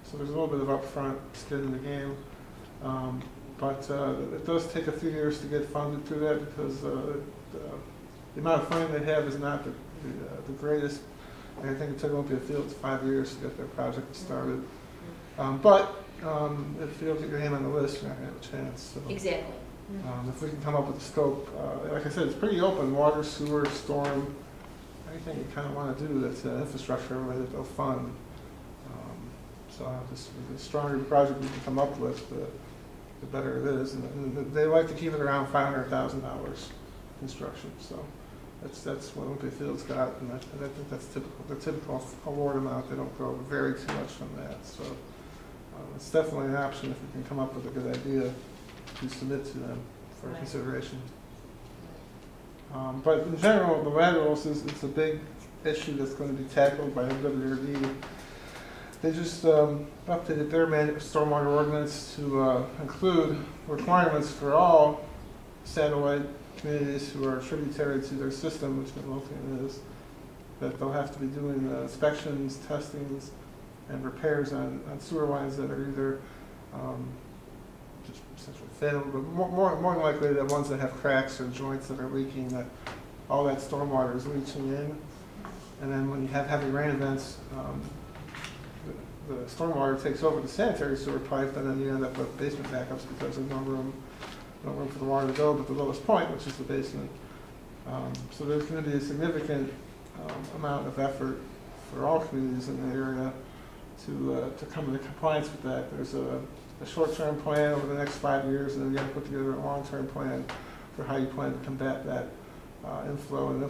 So there's a little bit of upfront skin in the game. But it does take a few years to get funded through that because the amount of funding they have is not the greatest. I think it took Olympia Fields 5 years to get their project started. But if you don't get your name on the list, you're not going to have a chance. So, exactly. If we can come up with a scope, like I said, it's pretty open, water, sewer, storm, anything you kind of want to do that's infrastructure related, they'll fund. So the stronger the project we can come up with, the better it is. And they like to keep it around $500,000 construction. So that's what Olympia Fields got, and I think that's typical. The typical award amount, they don't go vary too much from that. So it's definitely an option if we can come up with a good idea to submit to them for consideration. But in general, the laterals it's a big issue that's going to be tackled by MWRD. they just updated their stormwater ordinance to include requirements for all satellite communities who are tributary to their system, which Midlothian is, that they'll have to be doing inspections, testings, and repairs on sewer lines that are either just essentially failed, but more than likely the ones that have cracks or joints that are leaking, that all that stormwater is leaching in. And then when you have heavy rain events, the stormwater takes over the sanitary sewer pipe, and then you end up with basement backups because there's no room for the water to go but the lowest point, which is the basement. So there's going to be a significant amount of effort for all communities in the area to come into compliance with that. There's a short-term plan over the next 5 years, and then you got to put together a long-term plan for how you plan to combat that inflow and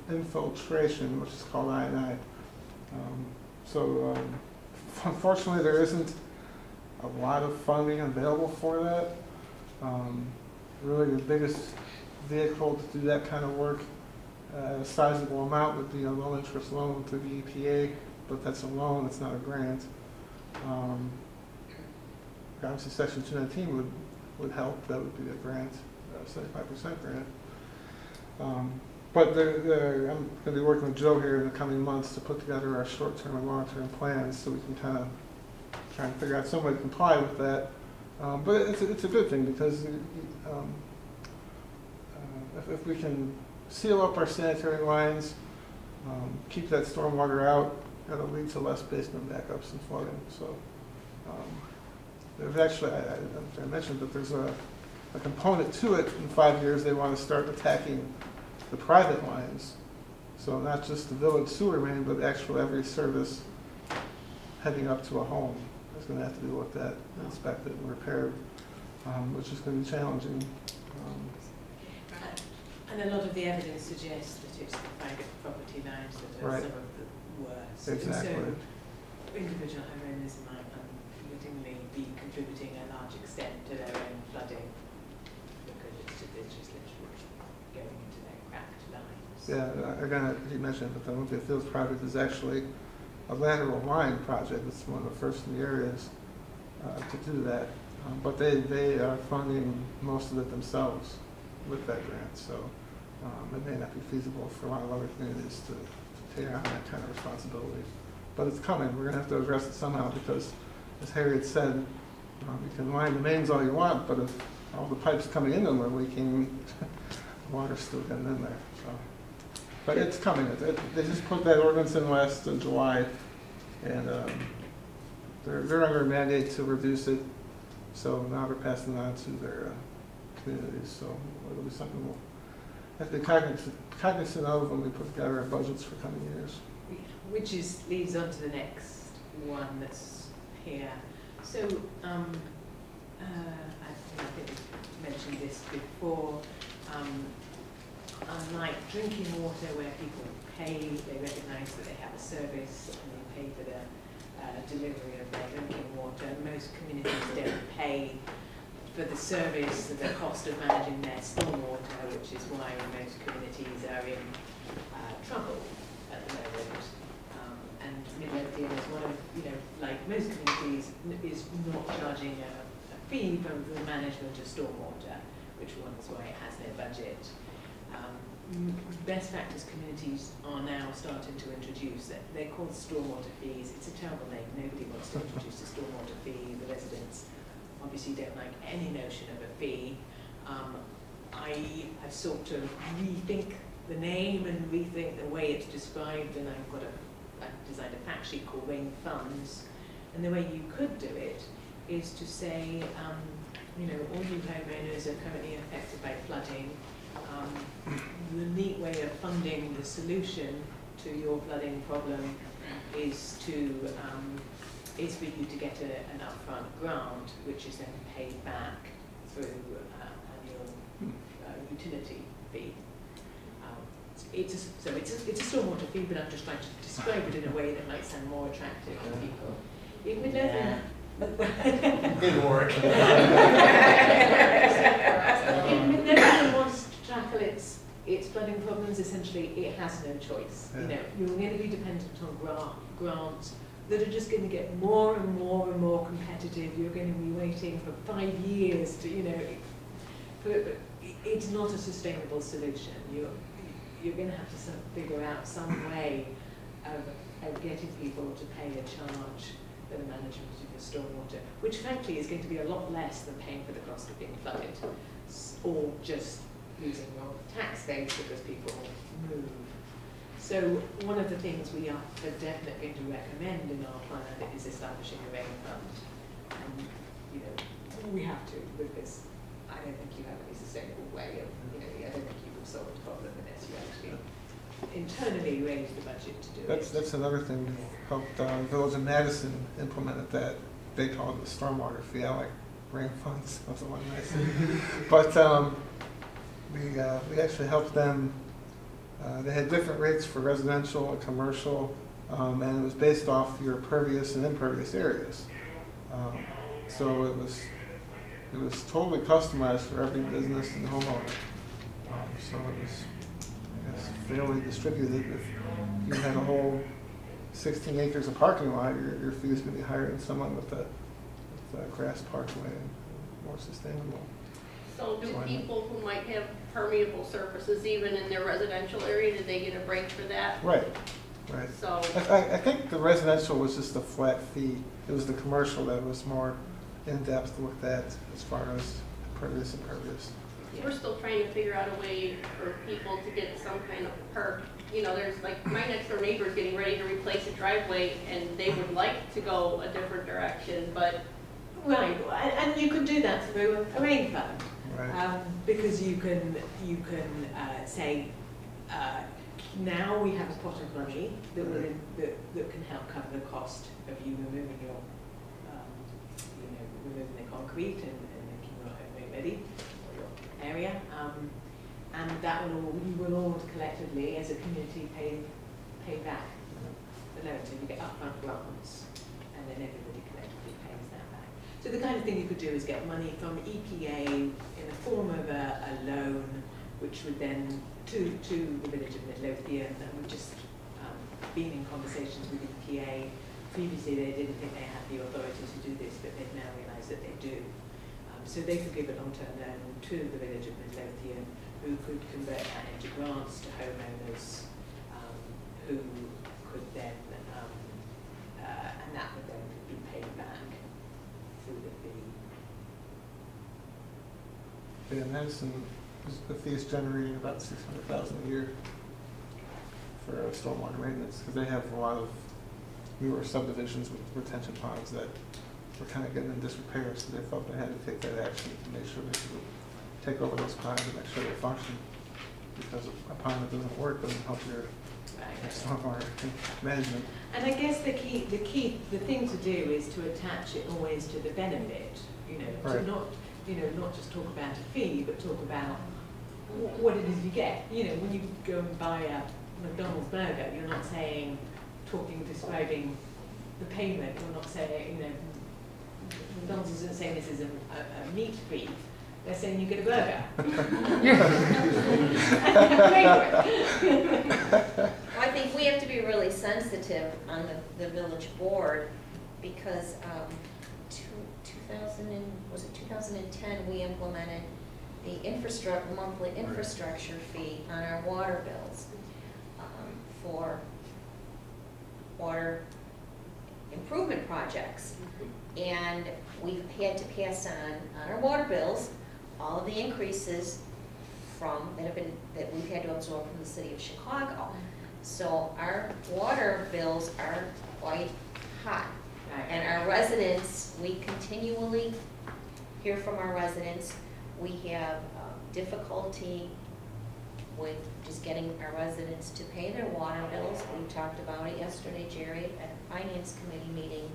infiltration, which is called I&I. Unfortunately, there isn't a lot of funding available for that. Really, the biggest vehicle to do that kind of work, a sizable amount, would be a low-interest loan through the EPA, but that's a loan, it's not a grant. Obviously, Section 219 would help. That would be a grant, 75% grant. But I'm going to be working with Joe here in the coming months to put together our short-term and long-term plans so we can kind of try and figure out some way to comply with that. But it's a good thing because if we can seal up our sanitary lines, keep that stormwater out, that'll lead to less basement backups and flooding. So there's actually, I mentioned that there's a component to it. In 5 years, they want to start attacking the private lines. So not just the village sewer main, but actually every service heading up to a home is going to have to be looked at, inspected, and repaired, which is going to be challenging. And a lot of the evidence suggests that it's the private property lines that are some of the worst. Exactly. And so individual homeowners might unwittingly be contributing a large extent to their own flooding because it's just literally going into their cracked lines. Yeah, again, as you mentioned, but the Olympia Fields project is actually a lateral line project. It's one of the first in the areas to do that. But they are funding most of it themselves with that grant. So it may not be feasible for a lot of other communities to take on that kind of responsibility. But it's coming. We're going to have to address it somehow because, as Harriet said, you can line the mains all you want, but if all the pipes coming in them are leaking, the water's still getting in there. So. But it's coming. They just put that ordinance in last July, and they're under a mandate to reduce it. So now they're passing it on to their communities. So it'll be something we'll have to be cognizant of when we put together our budgets for coming years. Which leads on to the next one that's here. So I think we mentioned this before. Unlike drinking water, where people pay, they recognise that they have a service and they pay for the delivery of their drinking water. Most communities don't pay for the service, the cost of managing their stormwater, which is why most communities are in trouble at the moment. And Midlothian is one of, like most communities, is not charging a fee for the management of stormwater, which wonders why it has no budget. Best practice communities are now starting to introduce it. They're called stormwater fees. It's a terrible name. Nobody wants to introduce a stormwater fee. The residents obviously don't like any notion of a fee. I have sought to rethink the name and rethink the way it's described, and I've designed a fact sheet called Rain Funds. And the way you could do it is to say, all you homeowners are currently affected by flooding. The neat way of funding the solution to your flooding problem is for you to get an upfront grant, which is then paid back through annual utility fee. It's a stormwater fee, but I'm just trying to describe it in a way that might sound more attractive to people. In Midlothian, didn't work. Midlothian wants to tackle its flooding problems. Essentially, it has no choice. You're going to be dependent on grants that are just going to get more and more and more competitive. You're going to be waiting for 5 years to, you know, it's not a sustainable solution. You're going to have to sort of figure out some way of getting people to pay a charge for the management of your stormwater, which frankly is going to be a lot less than paying for the cost of being flooded, or just losing your tax base because people move. So one of the things we are definitely going to recommend in our plan is establishing a rain fund. And, you know, we have to, because I don't think you have any sustainable way of, you know, I don't think you will solve the problem unless you actually internally raise the budget to do it. That's another thing that helped Village of Madison implemented that. They call it the stormwater fee. I like rain funds. That's the one nice. But we actually helped them. They had different rates for residential and commercial, and it was based off your pervious and impervious areas. So it was totally customized for every business and homeowner. So it was, I guess, fairly distributed. If you had a whole 16 acres of parking lot, your fee is going to be higher than someone with a grass parkway and more sustainable. So do people who might have permeable surfaces even in their residential area, did they get a break for that? Right, right. So I think the residential was just a flat fee. It was the commercial that was more in-depth looked at as far as pervious and impervious. we're still trying to figure out a way for people to get some kind of perk. You know, there's like my next door neighbor is getting ready to replace a driveway and they would like to go a different direction, but. Right, and you can do that through a rain fund. Right. Because you can say, now we have a pot of money that will that can help cover the cost of you removing your, removing the concrete and making your home ready for your area, and that we will all collectively as a community pay back the loan. So you get upfront grants, and then everybody collectively pays that back. So the kind of thing you could do is get money from EPA in the form of a loan, which would then to the village of Midlothian, and we've just been in conversations with EPA. Previously they didn't think they had the authority to do this, but they've now realised that they do. So they could give a long-term loan to the village of Midlothian, who could convert that into grants to homeowners, who could then, and that would then be paid back through the fee. Yeah, Madison, the fee is generating about $600,000 a year for stormwater maintenance, because they have a lot of newer subdivisions with retention ponds that were kind of getting in disrepair, so they felt they had to take that action to make sure they could take over those ponds and make sure they function. Because a pond that doesn't work doesn't help your stormwater management. And I guess the thing to do is to attach it always to the benefit. You know, right. to not just talk about a fee, but talk about what it is you get. You know, when you go and buy a McDonald's burger, you're not describing the payment. You're not saying, McDonald's isn't saying this is a meat beef. They're saying you get a burger. Well, I think we have to be really sensitive on the village board, because 2010 we implemented the monthly infrastructure fee on our water bills for water improvement projects, and we've had to pass on our water bills all of the increases that we've had to absorb from the city of Chicago. So our water bills are quite high. And our residents, we continually hear from our residents, we have difficulty with just getting our residents to pay their water bills. We talked about it yesterday, Jerry, at a finance committee meeting.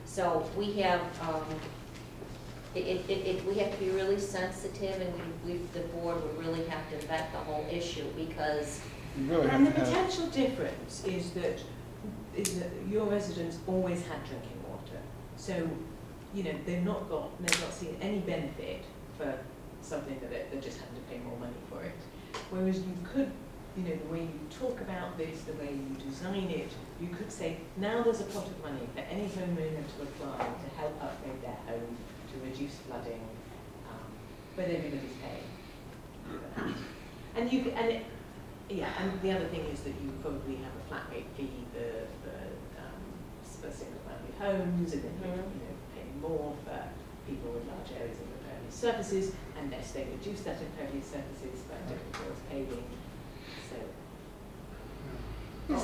So we have, we have to be really sensitive, and the board would really have to vet the whole issue, because. And the potential difference is that your residents always had drinking water. So, they've not seen any benefit for something that they're just having to pay more money for it. Whereas you could you know, the way you talk about this, the way you design it, you could say, now there's a pot of money for any homeowner to apply to help upgrade their home, to reduce flooding, but everybody's paying for that. And and the other thing is that you probably have a flat rate fee for single family homes, and then you know, pay more for people with large areas of impervious surfaces, unless they reduce that impervious surfaces by different ways of paving. So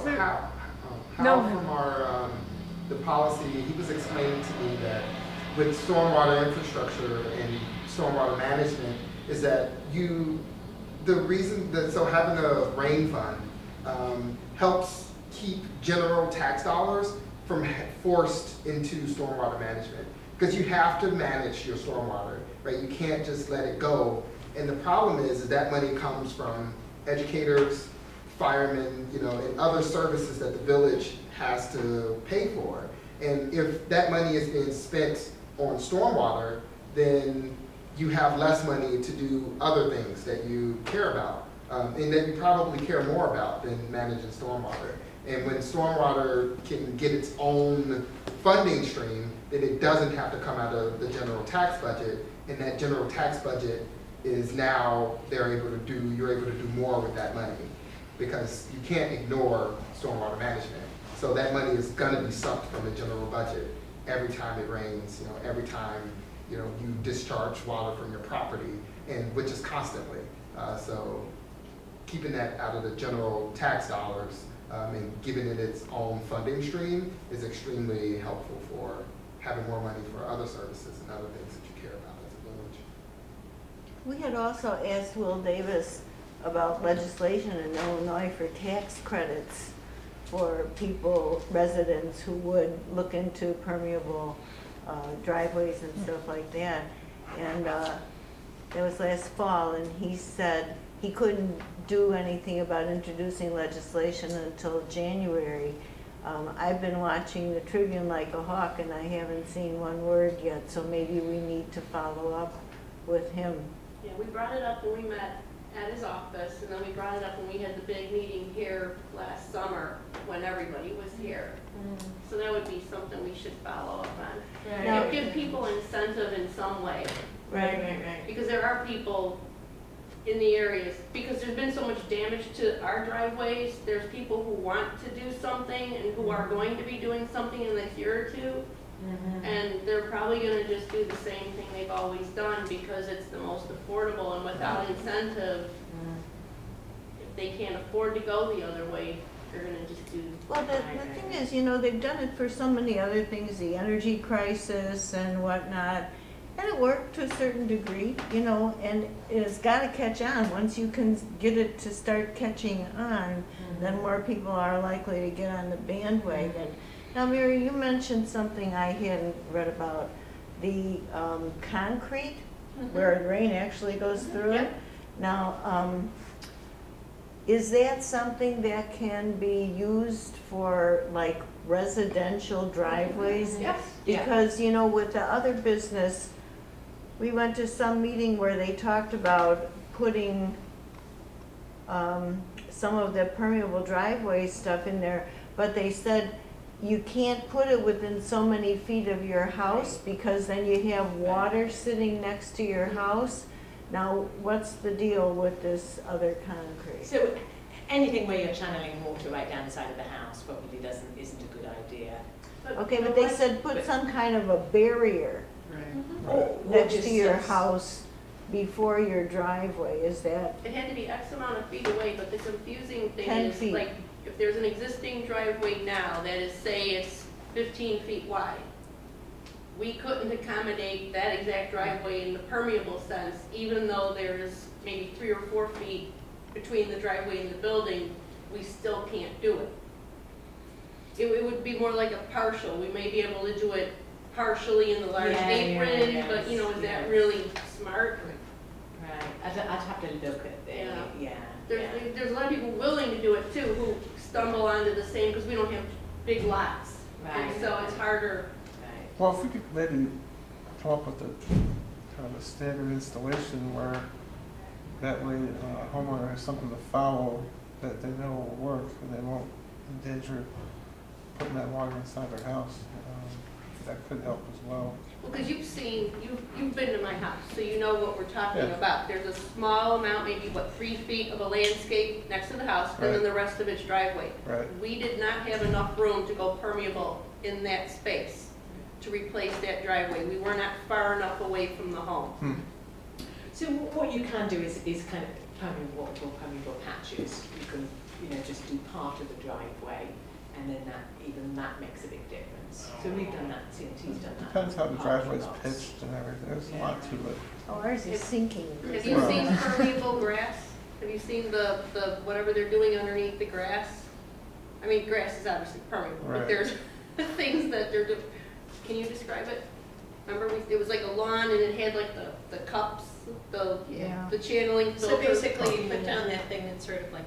How from our the policy, he was explaining to me that with stormwater infrastructure and stormwater management is that the reason that having a rain fund helps keep general tax dollars from forced into stormwater management, because you have to manage your stormwater, right? You can't just let it go. And the problem is that money comes from educators, firemen, you know, and other services that the village has to pay for. And if that money is being spent on stormwater, then you have less money to do other things that you care about, and that you probably care more about than managing stormwater. And when stormwater can get its own funding stream, then it doesn't have to come out of the general tax budget, and that general tax budget is now you're able to do more with that money, because you can't ignore stormwater management. So that money is gonna be sucked from the general budget every time it rains, you know, every time, you know, you discharge water from your property, and which is constantly. So keeping that out of the general tax dollars and giving it its own funding stream is extremely helpful for having more money for other services and other things that you care about as a village. We had also asked Will Davis about legislation in Illinois for tax credits for people, residents who would look into permeable driveways and stuff like that. And that was last fall, and he said he couldn't do anything about introducing legislation until January. I've been watching the Tribune like a hawk, and I haven't seen one word yet, so maybe we need to follow up with him. Yeah, we brought it up when we met at his office, and then we brought it up when we had the big meeting here last summer when everybody was here. So that would be something we should follow up on. Right. You know, give people incentive in some way. Right. Because there are people in the areas, because there's been so much damage to our driveways, there's people who want to do something and who are going to be doing something in the next year or two. And they're probably going to just do the same thing they've always done because it's the most affordable, and without incentive, if they can't afford to go the other way, they're going to just do. Well, the thing is, you know, they've done it for so many other things, the energy crisis and whatnot, and it worked to a certain degree, you know, and it's got to catch on. Once you can get it to start catching on, then more people are likely to get on the bandwagon. Now, Mary, you mentioned something I hadn't read about, the concrete, where the rain actually goes through it. Now, is that something that can be used for like residential driveways? Yes. Because, you know, with the other business, we went to some meeting where they talked about putting some of the permeable driveway stuff in there, but they said you can't put it within so many feet of your house because then you have water sitting next to your house. Now, what's the deal with this other concrete? So anything where you're channeling water right down the side of the house probably isn't a good idea. Okay, but they said put some kind of a barrier next to your house before your driveway. Is that? It had to be X amount of feet away, but the confusing thing 10 is, feet. like, if there's an existing driveway now that is, say, it's 15 feet wide, we couldn't accommodate that exact driveway in the permeable sense, even though there's maybe 3 or 4 feet between the driveway and the building, we still can't do it. It would be more like a partial. We may be able to do it partially in the large apron, but, you know, is that really smart? Right. I'd have to look at that. There's a lot of people willing to do it too who stumble onto the same, because we don't have big lots. Right. And so it's harder. Right. Well, if we could maybe come up with a kind of a standard installation where that way a homeowner has something to follow that they know will work and they won't endanger putting that water inside their house. That could help as well. Well, because you've been to my house, so you know what we're talking Yeah. about. There's a small amount, maybe 3 feet of a landscape next to the house, and then Right. the rest of it's driveway. Right. We did not have enough room to go permeable in that space to replace that driveway. We were not far enough away from the home. So what you can do is kind of permeable, what we call permeable patches. You can, just do part of the driveway, and then even that makes a big difference. So we've done that, CNT's done that. Depends how the Parking driveway's lots. pitched and everything. There's a lot to it. Oh, ours is sinking. Have you seen permeable grass? Have you seen the whatever they're doing underneath the grass? I mean, grass is obviously permeable, Right. but there's things that they're doing. Can you describe it? Remember, it was like a lawn and it had like the cups, the channeling So filter. basically, you put down that thing that's sort of like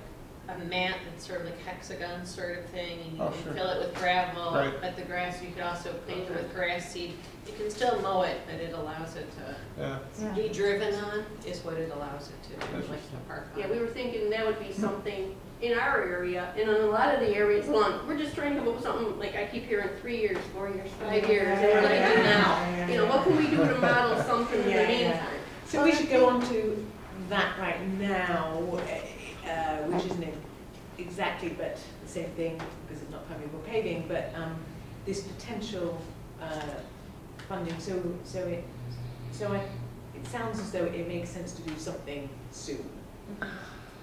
a mat, that's sort of like hexagon sort of thing, and you Oh, can sure. fill it with gravel. Right. But the grass, you could also plant it with grass seed. You can still mow it, but it allows it to Yeah. be driven on, is what it allows it to, like Interesting. the park. Yeah, we were thinking that would be something in our area, and in a lot of the areas along, we're just trying to come up with something, like I keep hearing 3 years, 4 years, 5 years, and we're like, do now. What can we do to model something in the meantime? So we should go on to that right now, which isn't exactly but the same thing because it's not permeable paving, but this potential funding. It sounds as though it makes sense to do something soon.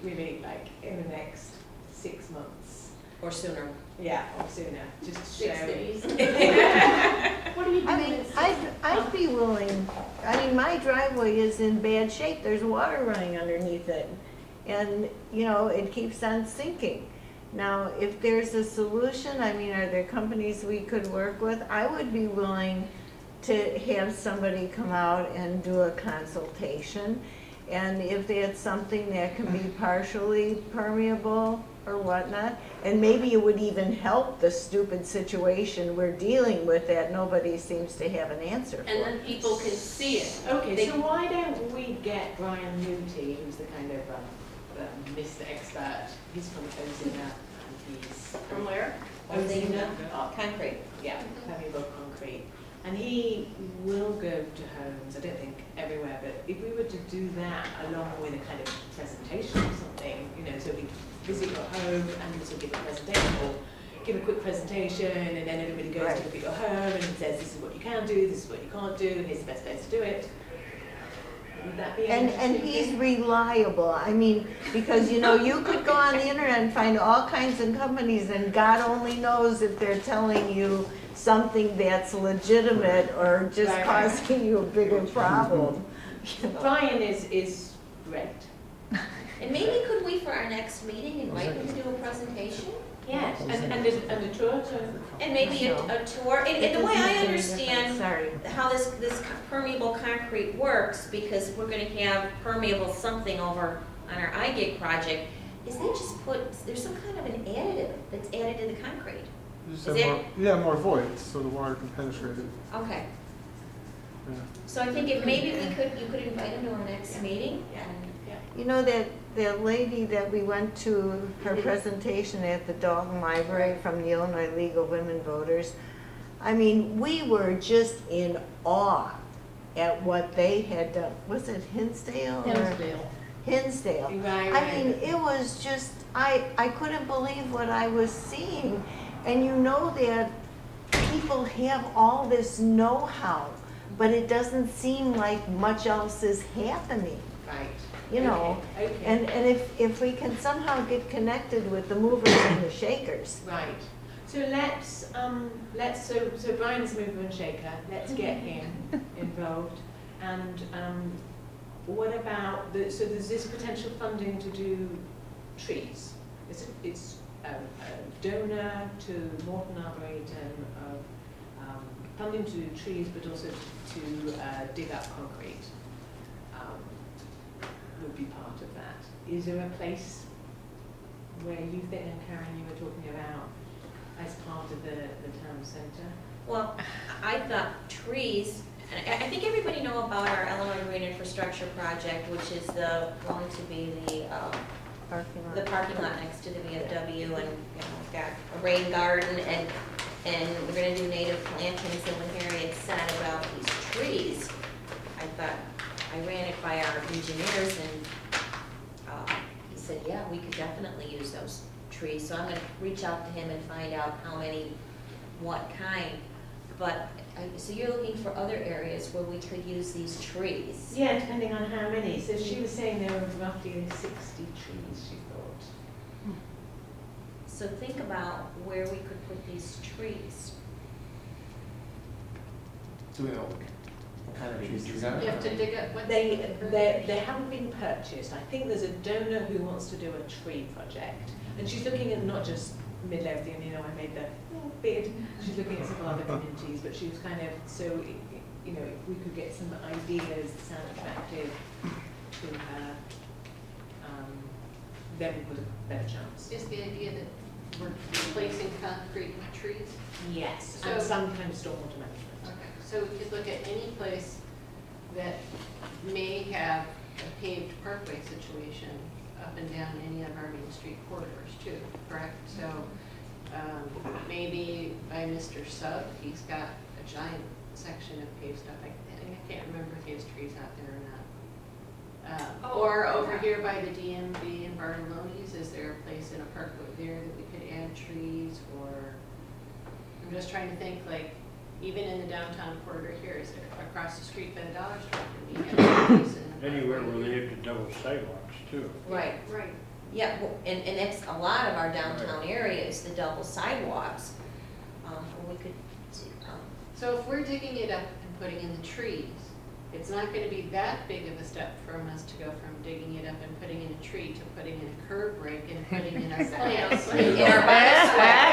Maybe like in the next 6 months. Or sooner. Yeah, or sooner, just to 6 show. days. What are you doing? I mean, I'd be willing, my driveway is in bad shape, there's water running underneath it. And, it keeps on sinking. Now, if there's a solution, are there companies we could work with? I would be willing to have somebody come out and do a consultation. And if that's something that can be partially permeable or whatnot, and maybe it would even help the stupid situation we're dealing with that nobody seems to have an answer for. And then people can see it. Okay, so why don't we get Brian Newty, who's the kind of Mr. Expert, he's from Ozina, and he's... From where? Ozina. Concrete. Yeah, permeable concrete. And he will go to homes, I don't think everywhere, but if we were to do that along with a kind of presentation or something, so we visit your home and also give a presentation, or give a quick presentation, and then everybody goes to look at your home and says, this is what you can do, this is what you can't do, here's the best place to do it. Would that be And he's reliable, because you could go on the internet and find all kinds of companies, and God only knows if they're telling you something that's legitimate or just causing you a bigger problem. Brian is great. And maybe could we, for our next meeting, invite him to do a presentation? Yes, and a tour to... And maybe a tour, and the way I understand how this permeable concrete works, because we're gonna have permeable something over on our iGig project, is they just there's some kind of an additive that's added to the concrete. More voids, so the water can penetrate it. Okay. Yeah. So I think if maybe you could invite him to our next meeting. That lady that we went to her presentation at the Dalton Library from the Illinois League of Women Voters, we were just in awe at what they had done. Was it Hinsdale? Hinsdale. It was just, I couldn't believe what I was seeing. And that people have all this know-how, but it doesn't seem like much else is happening. Right. Okay. And if we can somehow get connected with the movers and the shakers. Right. So so Brian's a mover and shaker. Let's get him involved. And what about so there's this potential funding to do trees. It's a donor to Morton Arboretum of funding to do trees, but also to dig up concrete. Would be part of that. Is there a place where you think, and Karen, you were talking about as part of the town centre? Well, I thought trees, and I think everybody know about our Illinois Green Infrastructure Project, which is going to be the parking lot. the parking lot next to the VFW, and, we've got a rain garden, and we're gonna do native plantings, and when Harriet said about these trees, I thought, I ran it by our engineers, and, he said, yeah, we could definitely use those trees, so I'm gonna reach out to him and find out how many, what kind, but, so you're looking for other areas where we could use these trees? Yeah, depending on how many. So she was saying there were roughly 60 trees, she thought. So think about where we could put these trees. Do we know what kind of trees these are? You have to dig up what They haven't been purchased. I think there's a donor who wants to do a tree project. And she's looking at not just Midlothian, I made the bid. She's looking at several other communities, but she was kind of, so, if we could get some ideas that sound attractive to her, then we would have a better chance. is the idea that we're replacing concrete with trees? Yes, So- and some kind of stormwater management. Okay, so we could look at any place that may have a paved parkway situation up and down any of our main street corridors too, correct? So maybe by Mr. Sub, he's got a giant section of paved stuff. I can't remember if he has trees out there or not. Or over here by the DMV in Bartolome's, is there a place in a parkway there that we could add trees? Or I'm just trying to think, like, even in the downtown corridor here, is there across the street by the dollar store, can we have trees in the Anywhere parkway? where they have to double sidewalks too. Right. Right. Yeah, well, and that's a lot of our downtown area is the double sidewalks. We could, So if we're digging it up and putting in the trees, it's not gonna be that big of a step from us to go from digging it up and putting in a tree to putting in a curb break and putting in our plants. in our bioswale.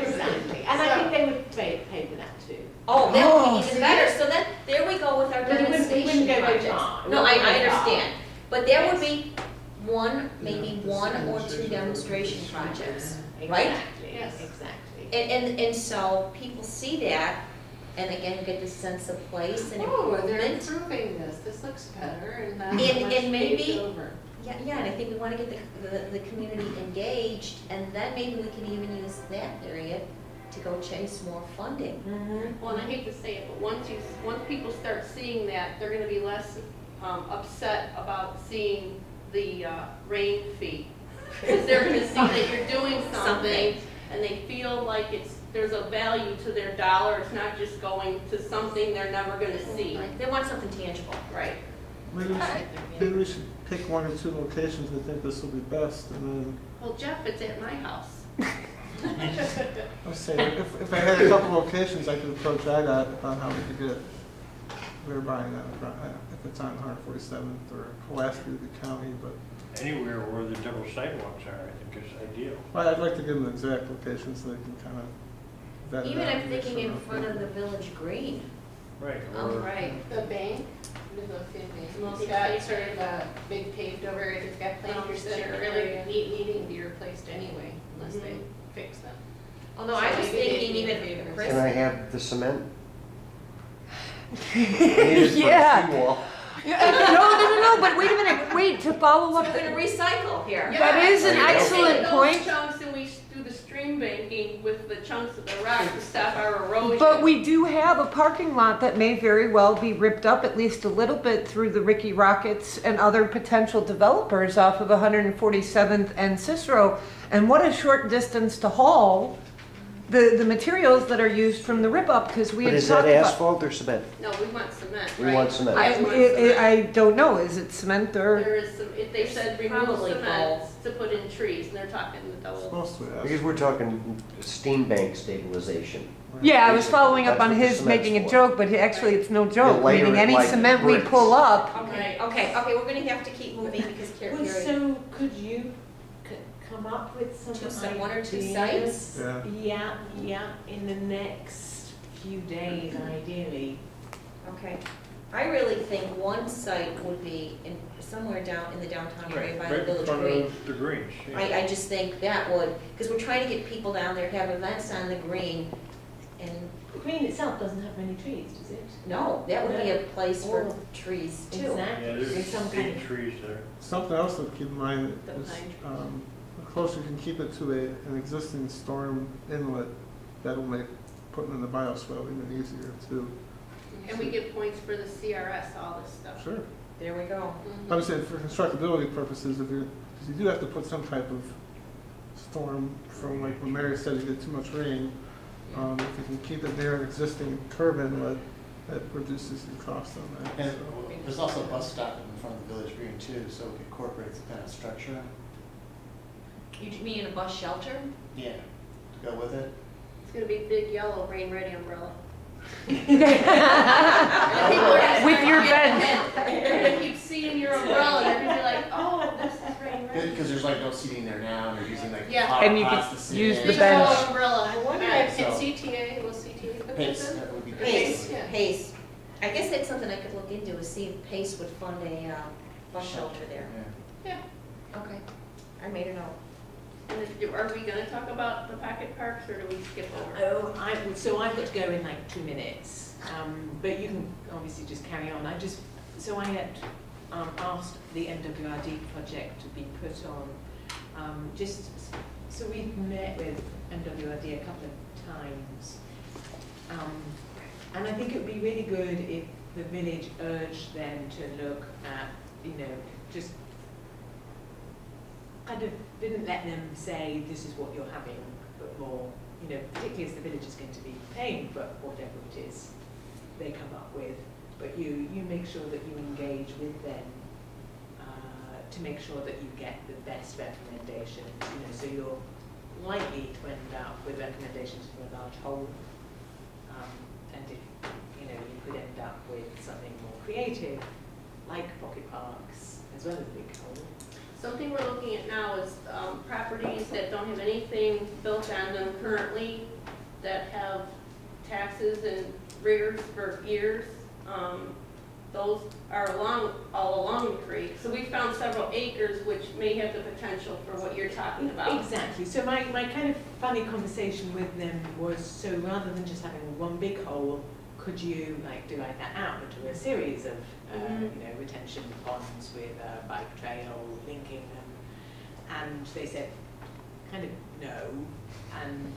Exactly. And I think they would pay for that too. Oh, that would be even better, so then, there we go with our But it wouldn't demonstration go very projects. far. It No, wouldn't I go far. understand, but there would be maybe one or two demonstration projects, right? Exactly, Yes. exactly. And so people see that, and again, get the sense of place and Oh, they're improvement. improving this looks better and that's And- much and maybe- paved over. Yeah, and I think we want to get the community engaged, and then maybe we can even use that area to go chase more funding. Well, and I hate to say it, but once people start seeing that, they're gonna be less upset about seeing the rain fee. Because they're gonna see that you're doing something, and they feel like there's a value to their dollar, it's not just going to something they're never gonna see. Like, they want something tangible. Right. Maybe we should pick one or two locations we think this will be best, and then, Well, Jeff, it's at my house. I'll say, if I had a couple locations, I could approach IDOT on how we could get, we were buying that, if it's on 147th or Pulaski to the county, but, Anywhere where the double sidewalks are, I think is ideal. well, I'd like to give them the exact location so they can kind of vet it Even out I'm and make thinking sure in it's front of good. the village green. Right. Oh, or- right. The bank, Midlothian Bank, it's Midlothian got Bank. sort of a big paved over it, it's got planters that are really needing to be replaced anyway, unless they fix them. Oh, no, I was So maybe thinking they'd be even in favor. Chris. Can I have the cement? Needed for the Yeah. seawall. No, but wait a minute, to follow So up. we're gonna recycle here. That is an There you go. excellent point. Those chunks, and we do the stream banking with the chunks of the rock to stop our erosion. But we do have a parking lot that may very well be ripped up at least a little bit through the Ricky Rockets and other potential developers off of 147th and Cicero. And what a short distance to haul the materials that are used from the rip up, because we But had is that talked about. asphalt or cement? No, we want cement, We right? want cement. I don't know, is it cement or? There is some, if they said remove Probably cement both. to put in trees, and they're talking the double. Supposed to, yes. Because we're talking steam bank stabilization. Yeah, I was following up That's on what the his cement's making a for. joke, but actually it's no joke, layer meaning it any like cement we bricks. pull up. Okay, we're gonna have to keep moving because Carrie. Well, so could you come up with some One or two ideas? sites? Yeah. Yeah, in the next few days, ideally. Okay. I really think one site would be somewhere down in the downtown area by the Right in village front green. of the greens. yeah. I just think that would, because we're trying to get people down there, have events on the green, And The green itself doesn't have many trees, does it? no, that would be a place for Oh. trees too. Exactly. Yeah, With some there's kind big of- trees there. Something else to keep in mind The is, pine the closer you can keep it to an existing storm inlet, that'll make putting in the bioswale even easier too. And we get points for the CRS, all this stuff. Sure. There we go. Mhm. I'm saying for constructability purposes, if you do have to put some type of storm from, like when Mary said, you get too much rain, if you can keep it near an existing curb inlet, that reduces your cost on that. And so. there's also a bus stop in front of the Village Green too, so it incorporates the kind of structure. You mean a bus shelter? Yeah, to go with it. It's gonna be big yellow rain ready umbrella. With your bed. They're gonna keep seeing your umbrella, they're gonna be like, oh, this is rain ready. Because there's like no seating there now, and they're using like Yeah. hot And you pots could to sit use in. the Big bench. yellow umbrella. I wonder And So- CTA, will CTA put Pace, this in? that would be Pace, Yeah. Pace. I guess that's something I could look into, is see if Pace would fund a bus shelter there. Yeah. Yeah. Okay, I made a note. And then, are we gonna talk about the pocket parks, or do we skip over? So I've got to go in like 2 minutes, but you can obviously just carry on. So I had asked the NWRD project to be put on, so we've met with NWRD a couple of times. And I think it would be really good if the village urged them to look at, just kind of didn't let them say this is what you're having, but more, particularly as the village is going to be paying for whatever it is they come up with, but you make sure that you engage with them to make sure that you get the best recommendations, so you're likely to end up with recommendations for a large whole, and if, you could end up with something more creative, like pocket parks, as well as big whole. Something we're looking at now is properties that don't have anything built on them currently, that have taxes and riggers for years. Those are all along the creek. So we found several acres which may have the potential for what you're talking about. Exactly. So my kind of funny conversation with them was, so rather than just having one big hole, could you divide that out into a series of retention ponds with a bike trail linking them? And they said, kind of no. And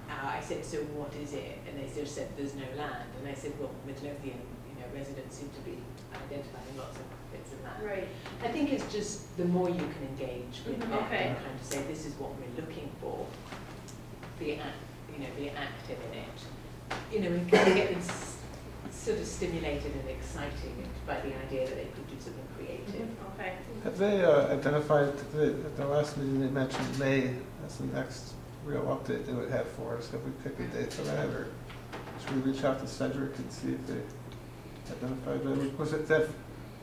I said, so what is it? And they just said, there's no land. And I said, well, Midlothian residents seem to be identifying lots of bits of land. Right. I think it's just the more you can engage with them Okay. and kind of say, this is what we're looking for, be active in it. And kind of get them sort of stimulated and excited by the idea that they could do something creative. Okay. Have they identified, at the last meeting they mentioned May as the next real update they would have for us? Have we picked a date for that, or should we reach out to Cedric and see if they identified that? Was it that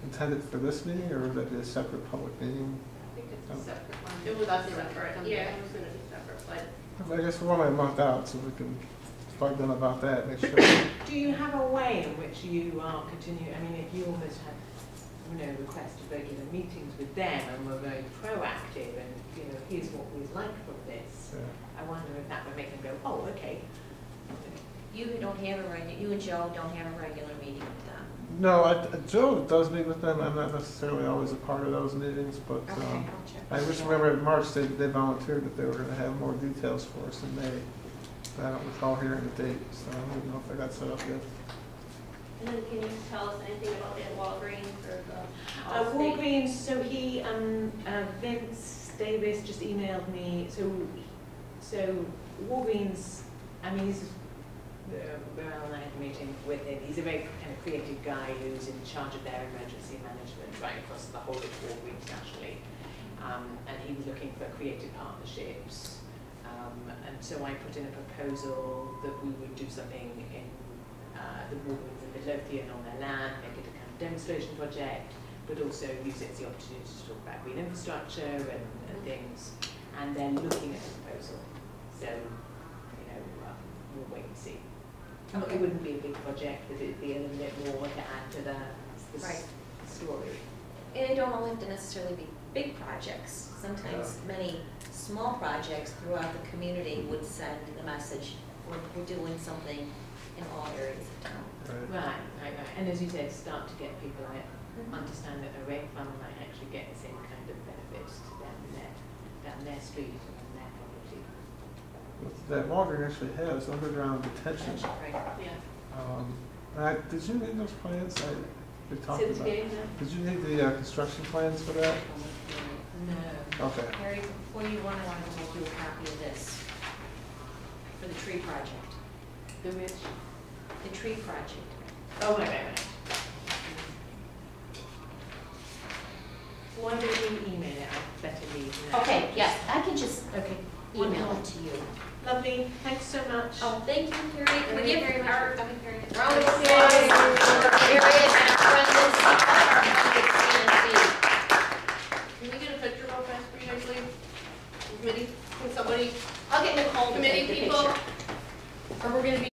intended for this meeting, or would that be a separate public meeting? I think it's a separate one. It was separate, yeah, it was gonna be separate, but. I guess we're only a month out, so we can bug them about that, make sure. Do you have a way in which you are continuing, if you almost had, requested regular meetings with them and were very proactive and, here's what we'd like from this, Yeah. I wonder if that would make them go, oh, okay. You and Joe don't have a regular meeting with them. No, Joe does meet with them. I'm not necessarily always a part of those meetings, but Okay, I'll check. I just remember in March they volunteered that they were going to have more details for us in May. But I don't recall hearing the date, so I don't even know if I got set up yet. And then can you tell us anything about that Walgreens or the Allstate? Walgreens, so he, Vince Davis just emailed me, so Walgreens, this is, we're on a meeting with him. He's a very kind of creative guy who's in charge of their emergency management right across the whole of Walgreens nationally. And he was looking for creative partnerships. And so I put in a proposal that we would do something in the Walgreens in Midlothian on their land, make it a kind of demonstration project, but also use it as the opportunity to talk about green infrastructure and things, and then looking at the proposal. So, we'll wait and see. Okay. It wouldn't be a big project, but it'd be a little bit more to add to the Right. story. And they don't all have to necessarily be big projects. Sometimes many small projects throughout the community would send the message we're doing something in all areas of town. Right. And as you said, start to get people to understand that a rec fund might actually get the same kind of benefits to them down their street and on their property. That Walgreens actually has underground detention. Right. Yeah. Did you need those plans? We talked Say this about. again, Did you need the construction plans for that? no. Okay. Harry, before you run, I want to make you a copy of this for the tree project. The which? The tree project. Oh, right. Why don't you email it? I'd better leave now. Okay, yes, I can just Okay. email it to you. Lovely. Thanks so much. Oh, thank you, Harry. Can we give very much. our I mean, very much. round of applause for Harry and our friends Can we get a picture real fast for you guys, leave? Committee, can somebody, I'll get Nicole to committee take the people, picture. or we're gonna be